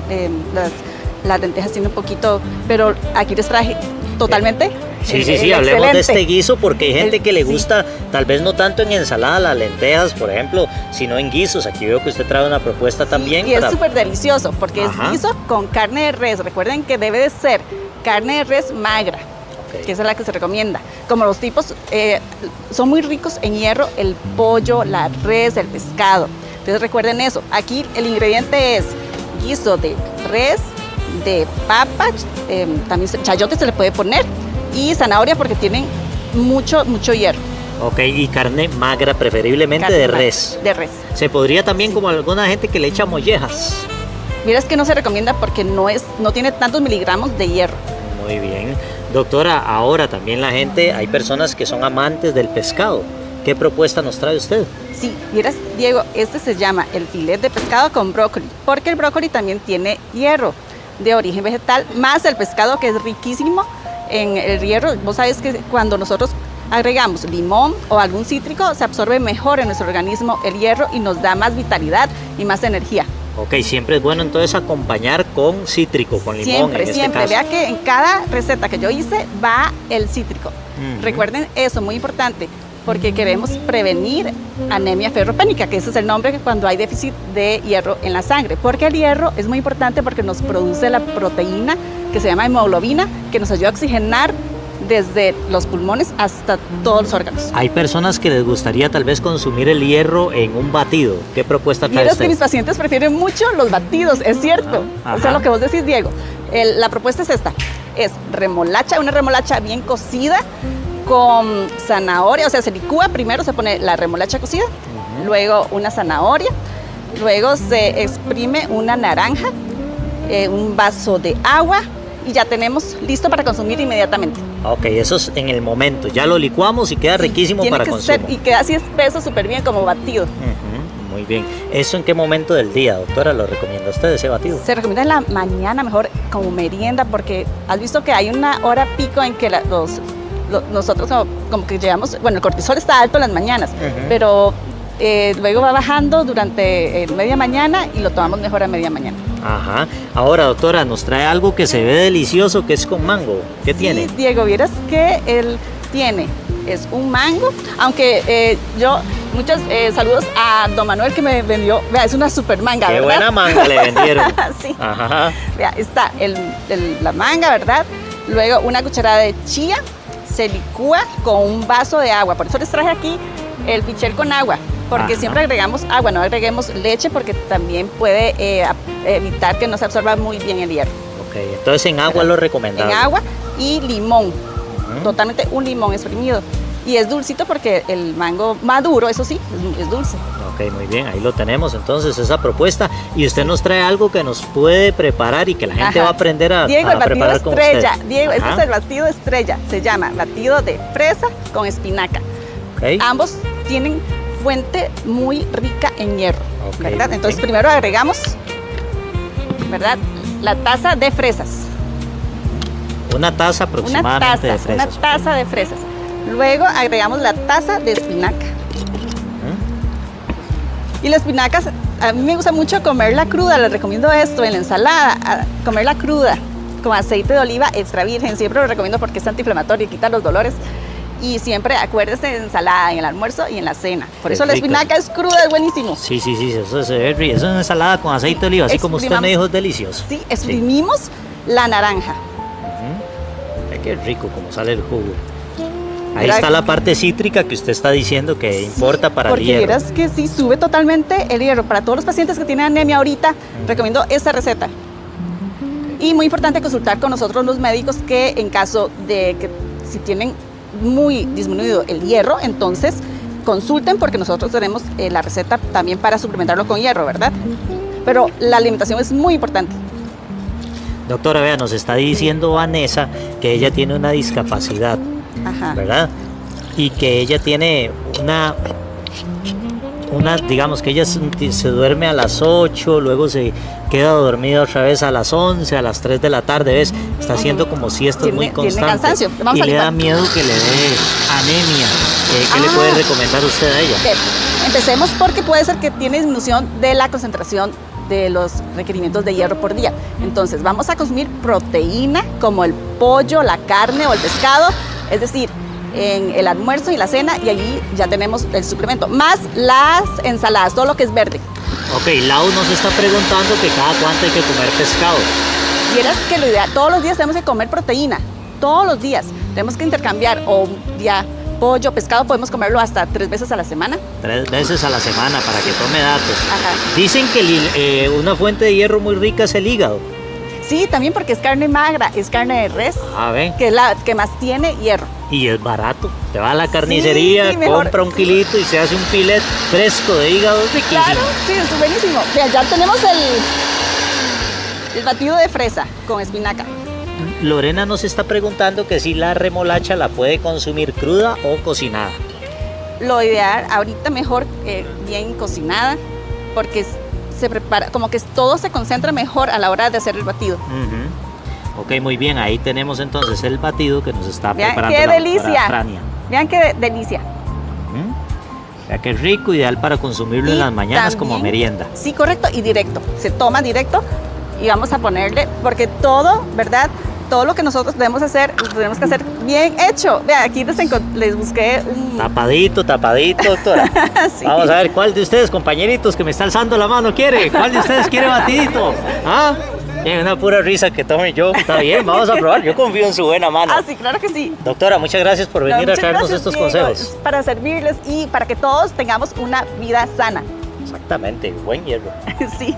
las lentejas tienen un poquito, pero aquí les traje totalmente. Sí, hablemos de este guiso porque hay gente que le sí. gusta, tal vez no tanto en ensalada, las lentejas, por ejemplo, sino en guisos. Aquí veo que usted trae una propuesta también. Y es súper delicioso porque Ajá. es guiso con carne de res. Recuerden que debe de ser carne de res magra, que esa es la que se recomienda. Como los tipos son muy ricos en hierro, el pollo, la res, el pescado. Entonces recuerden eso. Aquí el ingrediente es guiso de res, de papa, también chayote se le puede poner, y zanahoria porque tienen mucho hierro. Ok, y carne magra, preferiblemente Carne de magra, res. De res. Se podría también, como alguna gente que le echa mollejas. Mira, es que no se recomienda porque no tiene tantos miligramos de hierro. Muy bien. Doctora, ahora también la gente, hay personas que son amantes del pescado. ¿Qué propuesta nos trae usted? Sí, miras, Diego, este se llama el filet de pescado con brócoli, porque el brócoli también tiene hierro de origen vegetal, más el pescado que es riquísimo en el hierro. Vos sabés que cuando nosotros agregamos limón o algún cítrico, se absorbe mejor en nuestro organismo el hierro y nos da más vitalidad y más energía. Ok, siempre es bueno entonces acompañar con cítrico, con limón Siempre, en este siempre. caso. Vea que en cada receta que yo hice va el cítrico. Recuerden eso, muy importante, porque queremos prevenir anemia ferropénica, que ese es el nombre cuando hay déficit de hierro en la sangre, porque el hierro es muy importante porque nos produce la proteína que se llama hemoglobina, que nos ayuda a oxigenar desde los pulmones hasta todos los órganos. Hay personas que les gustaría tal vez consumir el hierro en un batido. ¿Qué propuesta trae Vieras usted? que mis pacientes prefieren mucho los batidos, es cierto. Ajá. O sea, lo que vos decís, Diego. La propuesta es esta, es remolacha, una remolacha bien cocida con zanahoria, o sea, se licúa, primero se pone la remolacha cocida, luego una zanahoria, luego se exprime una naranja, un vaso de agua y ya tenemos listo para consumir inmediatamente. Ok, eso es en el momento. Ya lo licuamos y queda riquísimo Tiene para que consumo. ser, y queda así espeso, súper bien, como batido. Muy bien. ¿Eso en qué momento del día, doctora, lo recomienda usted, ese batido? Se recomienda en la mañana mejor como merienda, porque has visto que hay una hora pico en que nosotros como que llevamos, bueno, el cortisol está alto en las mañanas, pero luego va bajando durante media mañana y lo tomamos mejor a media mañana. Ajá. Ahora, doctora, nos trae algo que se ve delicioso, que es con mango. ¿Qué tiene? Sí, Diego, vieras que él tiene, es un mango, aunque muchos saludos a don Manuel que me vendió, vea, es una super manga, Qué ¿verdad? buena manga le vendieron. Sí. Ajá. Vea, está la manga, ¿verdad? Luego una cucharada de chía, se licúa con un vaso de agua. Por eso les traje aquí el pitcher con agua, porque siempre agregamos agua, no agreguemos leche porque también puede evitar que no se absorba muy bien el hierro. Ok, entonces en agua lo recomendable. En agua y limón, totalmente un limón exprimido. Y es dulcito porque el mango maduro, eso sí, es dulce. Ok, muy bien, ahí lo tenemos entonces, esa propuesta. Y usted nos trae algo que nos puede preparar y que la gente va a aprender a, Diego, a el batido preparar con estrella. usted. Diego, este es el batido estrella. Se llama batido de fresa con espinaca. Okay. Ambos tienen fuente muy rica en hierro. Okay, ¿verdad? Entonces primero agregamos, ¿verdad?, la taza de fresas. Una taza aproximadamente de fresas. Una taza de fresas. Luego agregamos la taza de espinaca. Y la espinaca, a mí me gusta mucho comerla cruda, les recomiendo esto en la ensalada, comerla cruda, con aceite de oliva extra virgen, siempre lo recomiendo porque es antiinflamatorio y quita los dolores. Y siempre acuérdese de ensalada en el almuerzo y en la cena. Por eso la espinaca es cruda, es buenísimo. Sí, eso es rico. Eso es una ensalada con aceite de oliva, así como usted me dijo, es delicioso. Sí, exprimimos la naranja. Qué rico como sale el jugo. Ahí está la parte cítrica que usted está diciendo que importa para el hierro. Porque vieras que sí, sube totalmente el hierro. Para todos los pacientes que tienen anemia ahorita, recomiendo esta receta. Y muy importante consultar con nosotros los médicos que en caso de que si tienen muy disminuido el hierro, entonces consulten porque nosotros tenemos la receta también para suplementarlo con hierro, ¿verdad? Pero la alimentación es muy importante. Doctora, vea, nos está diciendo Vanessa que ella tiene una discapacidad, ¿verdad? Y que ella tiene una digamos que ella se duerme a las 8, luego se queda dormida otra vez a las 11, a las 3 de la tarde, ¿ves? Está haciendo como siestas muy constantes. Tiene cansancio. Vamos y a le da miedo que le dé anemia. ¿Qué le puede recomendar usted a ella? Empecemos porque puede ser que tiene disminución de la concentración de los requerimientos de hierro por día. Entonces vamos a consumir proteína como el pollo, la carne o el pescado, es decir, en el almuerzo y la cena, y allí ya tenemos el suplemento, más las ensaladas, todo lo que es verde. Ok, Lau nos está preguntando que cada cuánto hay que comer pescado. Vieras que lo ideal, todos los días tenemos que comer proteína, todos los días, tenemos que intercambiar, o un día pollo, pescado, podemos comerlo hasta 3 veces a la semana. 3 veces a la semana para que tome datos. Ajá. Dicen que una fuente de hierro muy rica es el hígado. Sí, también porque es carne magra, es carne de res, que es la que más tiene hierro. Y es barato. Te va a la carnicería, compra 1 kilito y se hace un filet fresco de hígado. Riquísimo. Claro, sí, es buenísimo. Mira, ya tenemos el batido de fresa con espinaca. Lorena nos está preguntando que si la remolacha la puede consumir cruda o cocinada. Lo ideal, ahorita mejor bien cocinada, porque se prepara, como que todo se concentra mejor a la hora de hacer el batido. Ok, muy bien, ahí tenemos entonces el batido que nos está preparando ¡qué la delicia! Frania. Vean qué delicia. Ya que es rico, ideal para consumirlo en las mañanas como merienda. Sí, correcto, y directo. Se toma directo y vamos a ponerle, porque todo, ¿verdad? Todo lo que nosotros debemos hacer, lo tenemos que hacer bien hecho. Vean, aquí les busqué un... Tapadito, doctora. Sí. Vamos a ver, ¿cuál de ustedes, compañeritos, que me está alzando la mano, quiere? ¿Cuál de ustedes quiere batidito? ¿Ah? Una pura risa que tome yo. Está bien, vamos a probar. Yo confío en su buena mano. Sí, claro que sí. Doctora, muchas gracias por venir a traernos estos consejos. Para servirles y para que todos tengamos una vida sana. Exactamente, buen hierro. Sí,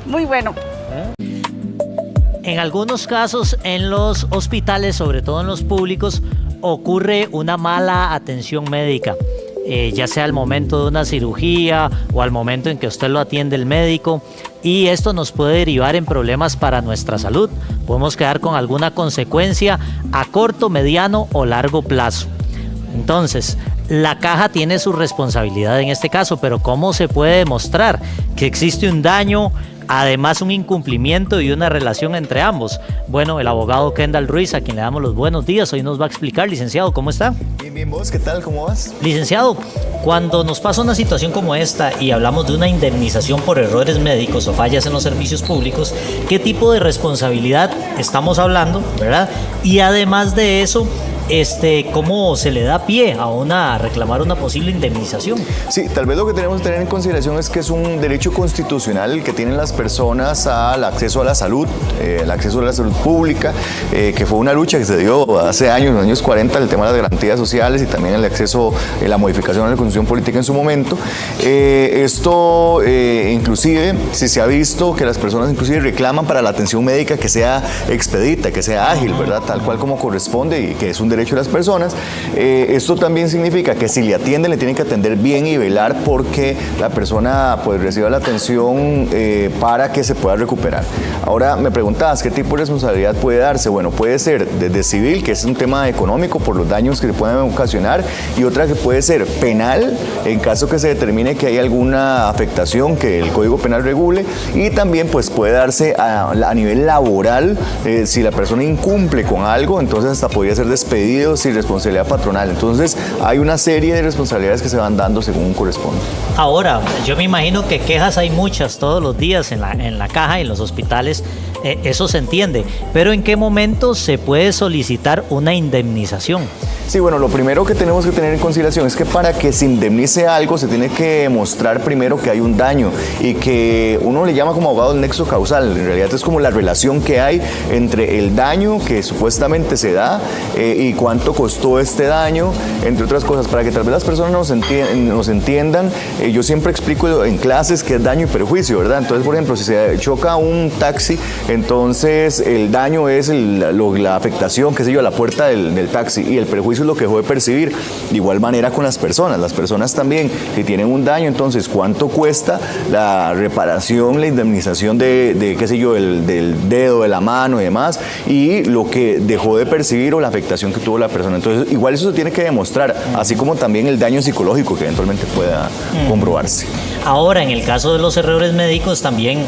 muy bueno. En algunos casos en los hospitales, sobre todo en los públicos, ocurre una mala atención médica. Ya sea al momento de una cirugía o al momento en que usted lo atiende el médico, y esto nos puede derivar en problemas para nuestra salud. Podemos quedar con alguna consecuencia a corto, mediano o largo plazo. Entonces, la caja tiene su responsabilidad en este caso, pero ¿cómo se puede demostrar que existe un daño, además un incumplimiento y una relación entre ambos? Bueno, el abogado Kendall Ruiz, a quien le damos los buenos días, hoy nos va a explicar. Licenciado, ¿cómo está? Bien, ¿vos qué tal? ¿Cómo vas? Licenciado, cuando nos pasa una situación como esta y hablamos de una indemnización por errores médicos o fallas en los servicios públicos, ¿qué tipo de responsabilidad estamos hablando, verdad? Y además de eso, ¿cómo se le da pie a reclamar una posible indemnización? Sí, tal vez lo que tenemos que tener en consideración es que es un derecho constitucional que tienen las personas al acceso a la salud, el acceso a la salud pública, que fue una lucha que se dio hace años, en los años 40, el tema de las garantías sociales y también el acceso, la modificación de la Constitución política en su momento. Esto, inclusive, si se ha visto que las personas inclusive reclaman para la atención médica que sea expedita, que sea ágil, ¿verdad? Tal cual como corresponde y que es un derecho de las personas. Esto también significa que si le atienden, le tienen que atender bien y velar porque la persona pues reciba la atención para que se pueda recuperar. Ahora me preguntabas, ¿qué tipo de responsabilidad puede darse? Bueno, puede ser desde civil, que es un tema económico por los daños que se pueden ocasionar, y otra que puede ser penal, en caso que se determine que hay alguna afectación que el Código Penal regule, y también pues puede darse a nivel laboral, si la persona incumple con algo, entonces hasta podría ser despedido sin responsabilidad patronal. Entonces hay una serie de responsabilidades que se van dando según corresponde. Ahora, yo me imagino que quejas hay muchas todos los días en la caja y en los hospitales, eso se entiende, pero ¿en qué momento se puede solicitar una indemnización? Sí, bueno, lo primero que tenemos que tener en consideración es que para que se indemnice algo se tiene que demostrar primero que hay un daño y que uno le llama como abogado el nexo causal. En realidad es como la relación que hay entre el daño que supuestamente se da y cuánto costó este daño, entre otras cosas. Para que tal vez las personas nos entiendan, yo siempre explico en clases qué es daño y perjuicio, ¿verdad? Entonces, por ejemplo, si se choca un taxi, entonces el daño es la afectación, qué sé yo, a la puerta del taxi, y el perjuicio es lo que dejó de percibir. De igual manera con las personas también, si tienen un daño, entonces cuánto cuesta la reparación, la indemnización de qué sé yo, del dedo, de la mano y demás, y lo que dejó de percibir o la afectación que tuvo la persona. Entonces igual eso se tiene que demostrar, así como también el daño psicológico que eventualmente pueda comprobarse. Ahora, en el caso de los errores médicos también,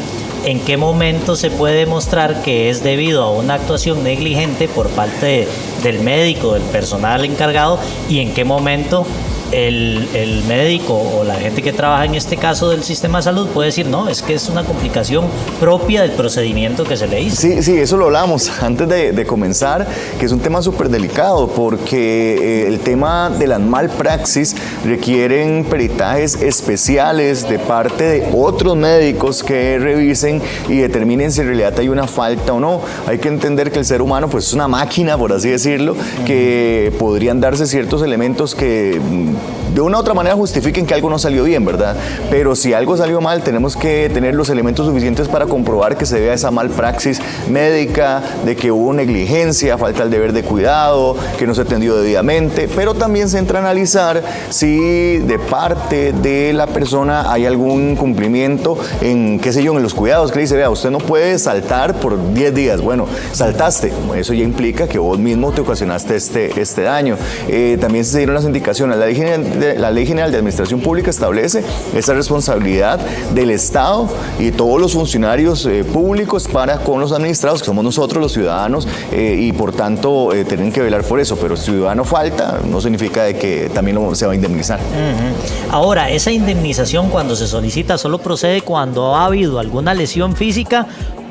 ¿en qué momento se puede demostrar que es debido a una actuación negligente por parte del médico, del personal encargado, y en qué momento el médico o la gente que trabaja en este caso del sistema de salud puede decir, no, es que es una complicación propia del procedimiento que se le hizo? Sí, eso lo hablamos antes de comenzar, que es un tema súper delicado porque el tema de las malpraxis requieren peritajes especiales de parte de otros médicos que revisen y determinen si en realidad hay una falta o no. Hay que entender que el ser humano pues es una máquina, por así decirlo, que podrían darse ciertos elementos que de una u otra manera justifiquen que algo no salió bien, ¿verdad? Pero si algo salió mal, tenemos que tener los elementos suficientes para comprobar que se debe a esa malpraxis médica, de que hubo negligencia, falta el deber de cuidado, que no se atendió debidamente, pero también se entra a analizar si de parte de la persona hay algún incumplimiento en, qué sé yo, en los cuidados, que le dice, vea, usted no puede saltar por 10 días. Bueno, saltaste, eso ya implica que vos mismo te ocasionaste este daño. También se dieron las indicaciones. La Ley General de Administración Pública establece esa responsabilidad del Estado y todos los funcionarios públicos para con los administrados, que somos nosotros los ciudadanos, y por tanto tienen que velar por eso. Pero si el ciudadano falta, no significa de que también se va a indemnizar. Ahora, esa indemnización cuando se solicita solo procede cuando ha habido alguna lesión física,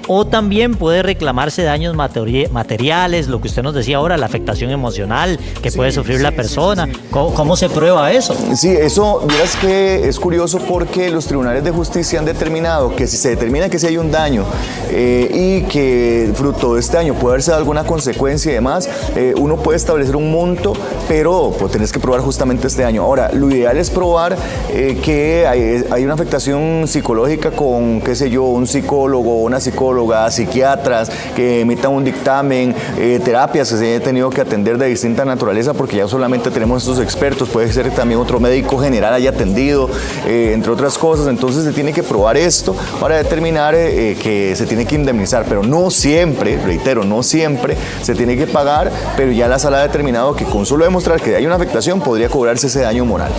o también puede reclamarse daños materiales, lo que usted nos decía ahora, la afectación emocional que puede sufrir la persona. ¿Cómo se prueba eso? Sí, eso, miras que es curioso porque los tribunales de justicia han determinado que si se determina que si hay un daño y que fruto de este daño puede haberse dado alguna consecuencia y demás, uno puede establecer un monto, pero pues tenés que probar justamente este daño. Ahora, lo ideal es probar que hay una afectación psicológica con, qué sé yo, un psicólogo, una psicóloga, psiquiatras que emitan un dictamen, terapias que se hayan tenido que atender de distinta naturaleza, porque ya solamente tenemos estos expertos, puede ser también otro médico general haya atendido, entre otras cosas. Entonces se tiene que probar esto para determinar que se tiene que indemnizar, pero no siempre, reitero, no siempre se tiene que pagar, pero ya la sala ha determinado que con solo demostrar que hay una afectación podría cobrarse ese daño moral.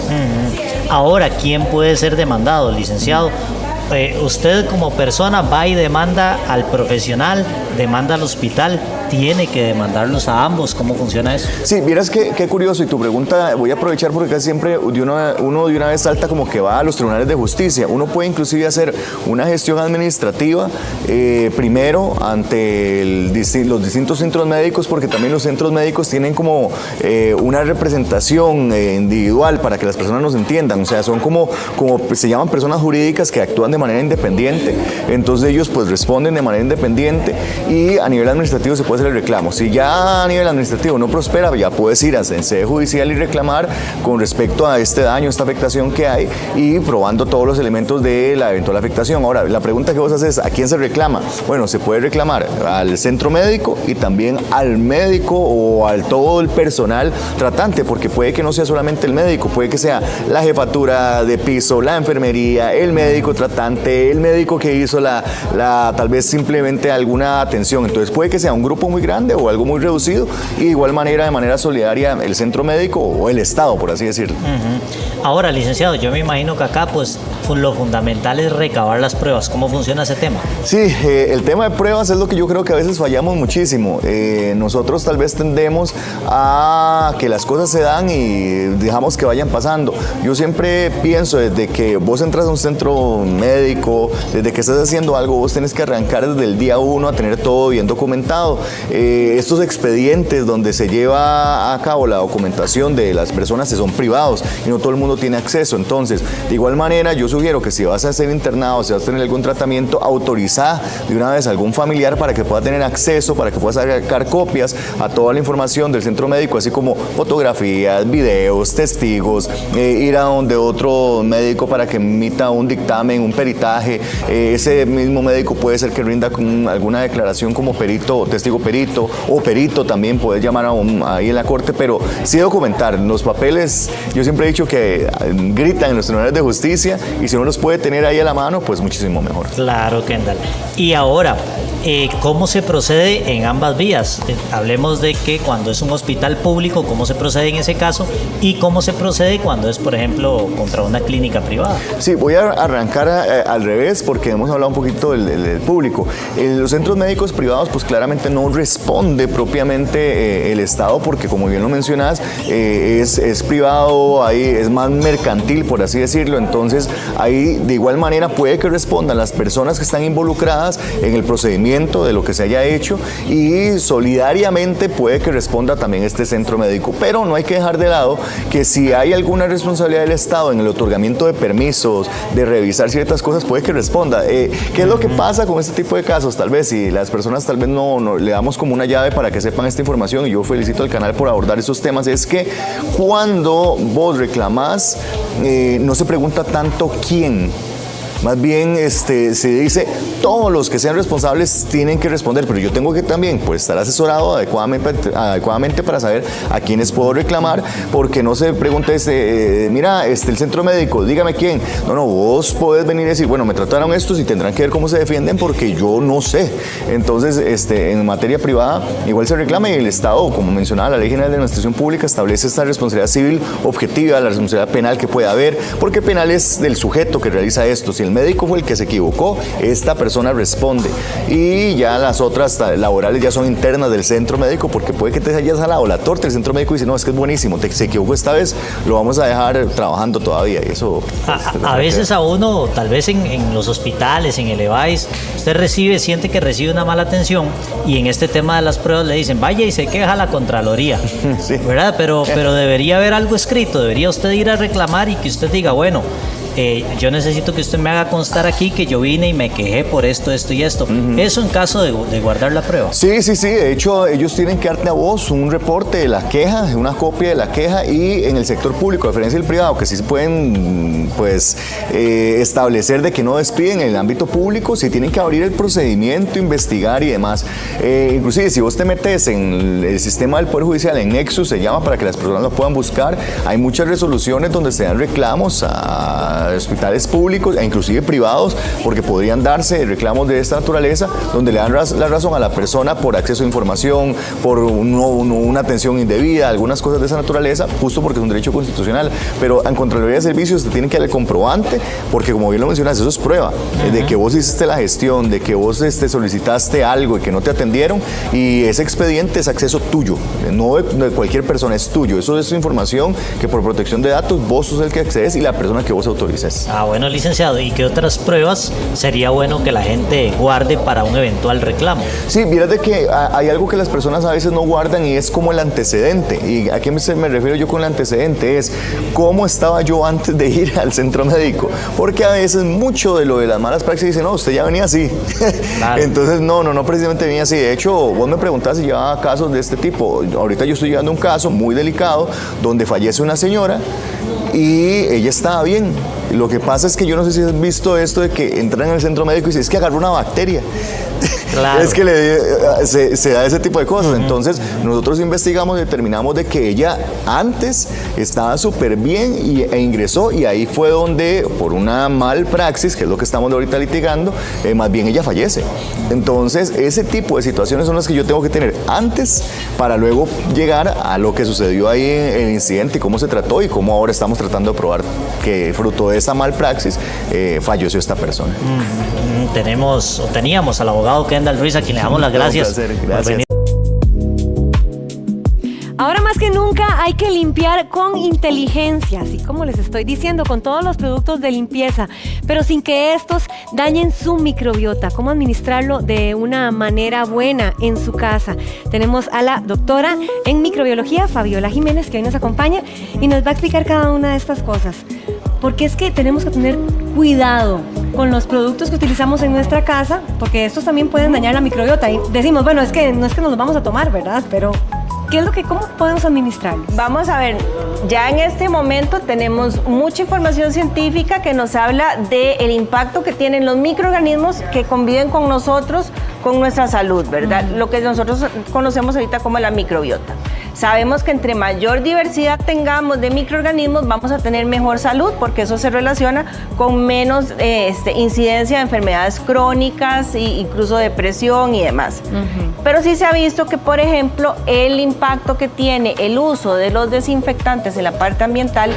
Ahora, ¿quién puede ser demandado, licenciado? usted como persona va y demanda al profesional, demanda al hospital, tiene que demandarlos a ambos. ¿Cómo funciona eso? Sí, vieras qué curioso, y tu pregunta voy a aprovechar porque casi siempre uno de una vez salta como que va a los tribunales de justicia. Uno puede inclusive hacer una gestión administrativa primero ante los distintos centros médicos, porque también los centros médicos tienen como una representación individual para que las personas nos entiendan. O sea, son como se llaman personas jurídicas que actúan de manera independiente. Entonces ellos pues responden de manera independiente y a nivel administrativo se puede hacer el reclamo. Si ya a nivel administrativo no prospera, ya puedes ir a sede judicial y reclamar con respecto a este daño, esta afectación que hay, y probando todos los elementos de la eventual afectación. Ahora, la pregunta que vos haces, ¿a quién se reclama? Bueno, se puede reclamar al centro médico y también al médico o al todo el personal tratante, porque puede que no sea solamente el médico, puede que sea la jefatura de piso, la enfermería, el médico tratante, el médico que hizo tal vez simplemente alguna atención. Entonces puede que sea un grupo muy grande o algo muy reducido, y de igual manera, de manera solidaria, el centro médico o el Estado, por así decirlo. Ahora, licenciado, yo me imagino que acá pues lo fundamental es recabar las pruebas. ¿Cómo funciona ese tema? Sí, el tema de pruebas es lo que yo creo que a veces fallamos muchísimo. Nosotros tal vez tendemos a que las cosas se dan y dejamos que vayan pasando. Yo siempre pienso, desde que vos entras a un centro médico, desde que estás haciendo algo, vos tenés que arrancar desde el día 1 a tener todo bien documentado. Estos expedientes donde se lleva a cabo la documentación de las personas son privados y no todo el mundo tiene acceso. Entonces, de igual manera, yo sugiero que si vas a ser internado, si vas a tener algún tratamiento, autoriza de una vez a algún familiar para que pueda tener acceso, para que pueda sacar copias a toda la información del centro médico, así como fotografías, videos, testigos, ir a donde otro médico para que emita un dictamen, un peritaje. Ese mismo médico puede ser que rinda con alguna declaración como perito, testigo perito, o perito también, puedes llamar ahí en la corte, pero sí documentar. Los papeles, yo siempre he dicho que gritan en los tribunales de justicia, y si uno los puede tener ahí a la mano, pues muchísimo mejor. Claro, Kendall. Y ahora, ¿cómo se procede en ambas vías? Hablemos de que cuando es un hospital público, ¿cómo se procede en ese caso? ¿Y cómo se procede cuando es, por ejemplo, contra una clínica privada? Sí, voy a arrancar al revés, porque hemos hablado un poquito del público. Los centros médicos privados, pues claramente no responde propiamente el Estado, porque como bien lo mencionas, es privado, ahí es más mercantil, por así decirlo. Entonces, ahí de igual manera puede que respondan las personas que están involucradas en el procedimiento de lo que se haya hecho, y solidariamente puede que responda también este centro médico. Pero no hay que dejar de lado que si hay alguna responsabilidad del Estado en el otorgamiento de permisos, de revisar ciertas cosas, puede que responda. ¿Qué es lo que pasa con este tipo de casos? Tal vez si las personas tal vez no le damos como una llave para que sepan esta información, y yo felicito al canal por abordar esos temas, es que cuando vos reclamás, no se pregunta tanto quién. Más bien se dice, todos los que sean responsables tienen que responder, pero yo tengo que también pues, estar asesorado adecuadamente para saber a quiénes puedo reclamar, porque no se pregunta mira, el centro médico, dígame quién. No, vos podés venir y decir, bueno, me trataron estos y tendrán que ver cómo se defienden, porque yo no sé. Entonces, en materia privada, igual se reclama, y el Estado, como mencionaba la Ley General de Administración Pública, establece esta responsabilidad civil objetiva, la responsabilidad penal que puede haber, porque penal es del sujeto que realiza esto. Si el médico fue el que se equivocó, esta persona responde, y ya las otras laborales ya son internas del centro médico, porque puede que te hayas jalado la torta el centro médico y dice, no, es que es buenísimo, se equivocó esta vez, lo vamos a dejar trabajando todavía, y eso... A veces a uno, tal vez en los hospitales, en el EVAIS, usted siente que recibe una mala atención, y en este tema de las pruebas le dicen, vaya y se queja a la Contraloría, sí, ¿verdad? Pero debería haber algo escrito, debería usted ir a reclamar y que usted diga, bueno, yo necesito que usted me haga constar aquí que yo vine y me quejé por esto y esto. Eso en caso de guardar la prueba. Sí. De hecho, ellos tienen que darte a vos un reporte de la queja, una copia de la queja, y en el sector público, a diferencia del privado, que sí se pueden establecer de que no despiden, en el ámbito público sí tienen que abrir el procedimiento, investigar y demás. Inclusive, si vos te metes en el sistema del Poder Judicial, en Nexus se llama, para que las personas lo puedan buscar, hay muchas resoluciones donde se dan reclamos a hospitales públicos e inclusive privados, porque podrían darse reclamos de esta naturaleza, donde le dan la razón a la persona por acceso a información, por una atención indebida, algunas cosas de esa naturaleza, justo porque es un derecho constitucional. Pero en Contraloría de Servicios te tienen que dar el comprobante importante, porque como bien lo mencionas, eso es prueba de que vos hiciste la gestión, de que vos solicitaste algo y que no te atendieron, y ese expediente es acceso tuyo, no de cualquier persona, es tuyo. Eso es información que por protección de datos vos sos el que accedes y la persona que vos autorices. Bueno, licenciado, ¿y qué otras pruebas sería bueno que la gente guarde para un eventual reclamo? Sí, fíjate que hay algo que las personas a veces no guardan y es como el antecedente. ¿Y a qué me refiero yo con el antecedente? Es cómo estaba yo antes de ir al centro médico. Porque a veces mucho de lo de las malas praxis dicen, no, usted ya venía así. Claro. Entonces, no precisamente venía así. De hecho, vos me preguntás si llevaba casos de este tipo. Ahorita yo estoy llevando un caso muy delicado donde fallece una señora y ella estaba bien. Lo que pasa es que yo no sé si has visto esto de que entran en el centro médico y dicen, es que agarró una bacteria. Claro. Es que se da ese tipo de cosas. Entonces, nosotros investigamos y determinamos de que ella antes estaba súper bien e ingresó, y ahí fue donde, por una mal praxis, que es lo que estamos ahorita litigando, más bien ella fallece. Entonces, ese tipo de situaciones son las que yo tengo que tener antes para luego llegar a lo que sucedió ahí en el incidente y cómo se trató y cómo ahora estamos tratando de probar que fruto de esa mal praxis falleció esta persona. Teníamos al abogado Kendall Ruiz, a quien le damos las gracias. Un placer, gracias. Ahora más que nunca hay que limpiar con inteligencia, así como les estoy diciendo, con todos los productos de limpieza, pero sin que estos dañen su microbiota. ¿Cómo administrarlo de una manera buena en su casa? Tenemos a la doctora en microbiología, Fabiola Jiménez, que hoy nos acompaña y nos va a explicar cada una de estas cosas. Porque es que tenemos que tener cuidado con los productos que utilizamos en nuestra casa, porque estos también pueden dañar la microbiota. Y decimos, bueno, no es que nos los vamos a tomar, ¿verdad? Pero ¿cómo podemos administrarlos? Vamos a ver, ya en este momento tenemos mucha información científica que nos habla del impacto que tienen los microorganismos que conviven con nosotros, con nuestra salud, ¿verdad? Lo que nosotros conocemos ahorita como la microbiota. Sabemos que entre mayor diversidad tengamos de microorganismos, vamos a tener mejor salud, porque eso se relaciona con menos incidencia de enfermedades crónicas e incluso depresión y demás. Pero sí se ha visto que, por ejemplo, el impacto que tiene el uso de los desinfectantes en la parte ambiental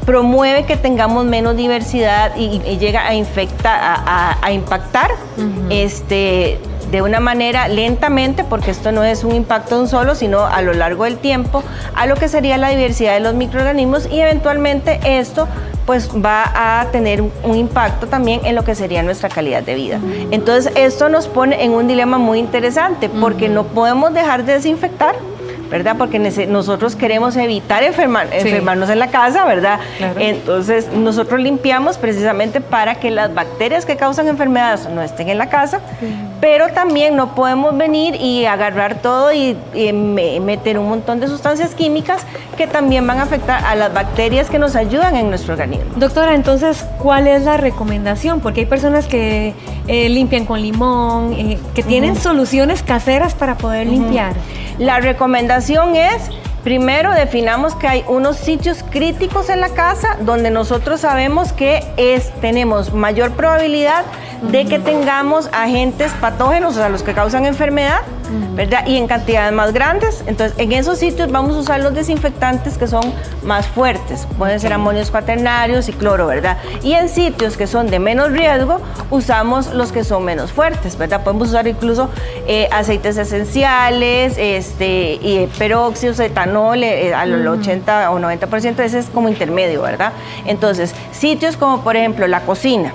promueve que tengamos menos diversidad y llega a impactar de una manera lentamente, porque esto no es un impacto de un solo, sino a lo largo del tiempo, a lo que sería la diversidad de los microorganismos, y eventualmente esto pues va a tener un impacto también en lo que sería nuestra calidad de vida. Entonces esto nos pone en un dilema muy interesante, porque no podemos dejar de desinfectar, ¿verdad? Porque nosotros queremos evitar enfermarnos en la casa, ¿verdad? Claro. Entonces nosotros limpiamos precisamente para que las bacterias que causan enfermedades no estén en la casa, pero también no podemos venir y agarrar todo y meter un montón de sustancias químicas que también van a afectar a las bacterias que nos ayudan en nuestro organismo. Doctora, entonces, ¿cuál es la recomendación? Porque hay personas que limpian con limón, que tienen soluciones caseras para poder limpiar. La recomendación es, primero definamos que hay unos sitios críticos en la casa donde nosotros sabemos que tenemos mayor probabilidad de que tengamos agentes patógenos, o sea, los que causan enfermedad, ¿verdad? Y en cantidades más grandes. Entonces, en esos sitios vamos a usar los desinfectantes que son más fuertes. Pueden ser amonios cuaternarios y cloro, ¿verdad? Y en sitios que son de menos riesgo, usamos los que son menos fuertes, ¿verdad? Podemos usar incluso aceites esenciales, y peróxidos, etanol, al 80 o 90%, ese es como intermedio, ¿verdad? Entonces, sitios como por ejemplo la cocina,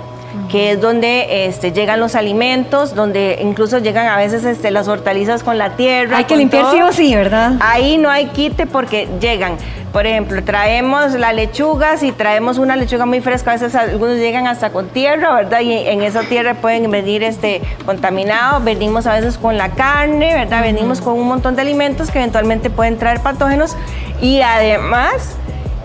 que es donde llegan los alimentos, donde incluso llegan a veces las hortalizas con la tierra. Hay que limpiar sí o sí, ¿verdad? Ahí no hay quite porque llegan. Por ejemplo, traemos las lechugas y traemos una lechuga muy fresca, a veces algunos llegan hasta con tierra, ¿verdad? Y en esa tierra pueden venir contaminados, venimos a veces con la carne, ¿verdad? Venimos con un montón de alimentos que eventualmente pueden traer patógenos, y además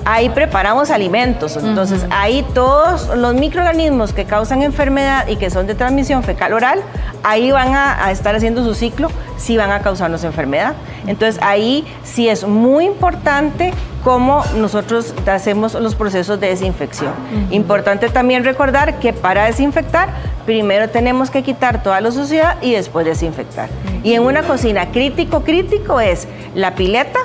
ahí preparamos alimentos. Entonces ahí todos los microorganismos que causan enfermedad y que son de transmisión fecal oral, ahí van a estar haciendo su ciclo, sí van a causarnos enfermedad. Entonces ahí sí es muy importante cómo nosotros hacemos los procesos de desinfección. Importante también recordar que para desinfectar primero tenemos que quitar toda la suciedad y después desinfectar. Y en una cocina crítico es la pileta,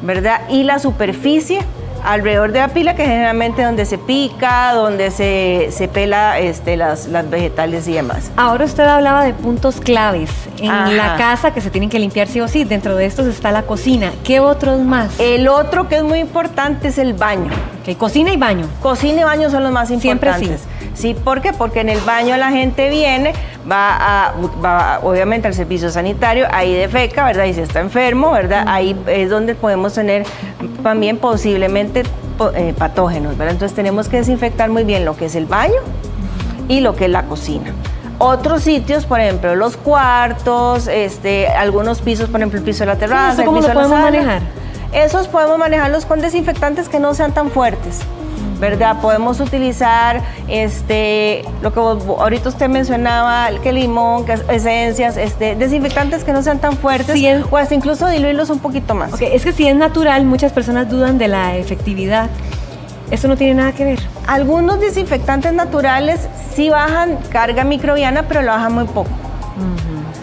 ¿verdad? Y la superficie alrededor de la pila, que generalmente es donde se pica, donde se pela las vegetales y demás. Ahora usted hablaba de puntos claves en Ajá. la casa que se tienen que limpiar sí o sí. Dentro de estos está la cocina. ¿Qué otros más? El otro que es muy importante es el baño. Okay, cocina y baño. Cocina y baño son los más Siempre importantes. sí. Sí, ¿por qué? Porque en el baño la gente viene, va obviamente al servicio sanitario, ahí defeca, ¿verdad? Y si está enfermo, ¿verdad? Ahí es donde podemos tener también posiblemente patógenos, ¿verdad? Entonces tenemos que desinfectar muy bien lo que es el baño y lo que es la cocina. Otros sitios, por ejemplo, los cuartos, algunos pisos, por ejemplo, el piso de la terraza, ¿Eso cómo lo podemos manejar? Esos podemos manejarlos con desinfectantes que no sean tan fuertes, ¿verdad? Podemos utilizar lo que ahorita usted mencionaba, que limón, que esencias, desinfectantes que no sean tan fuertes, o hasta incluso diluirlos un poquito más. Okay, es que si es natural, muchas personas dudan de la efectividad. ¿Eso no tiene nada que ver? Algunos desinfectantes naturales sí bajan carga microbiana, pero lo bajan muy poco,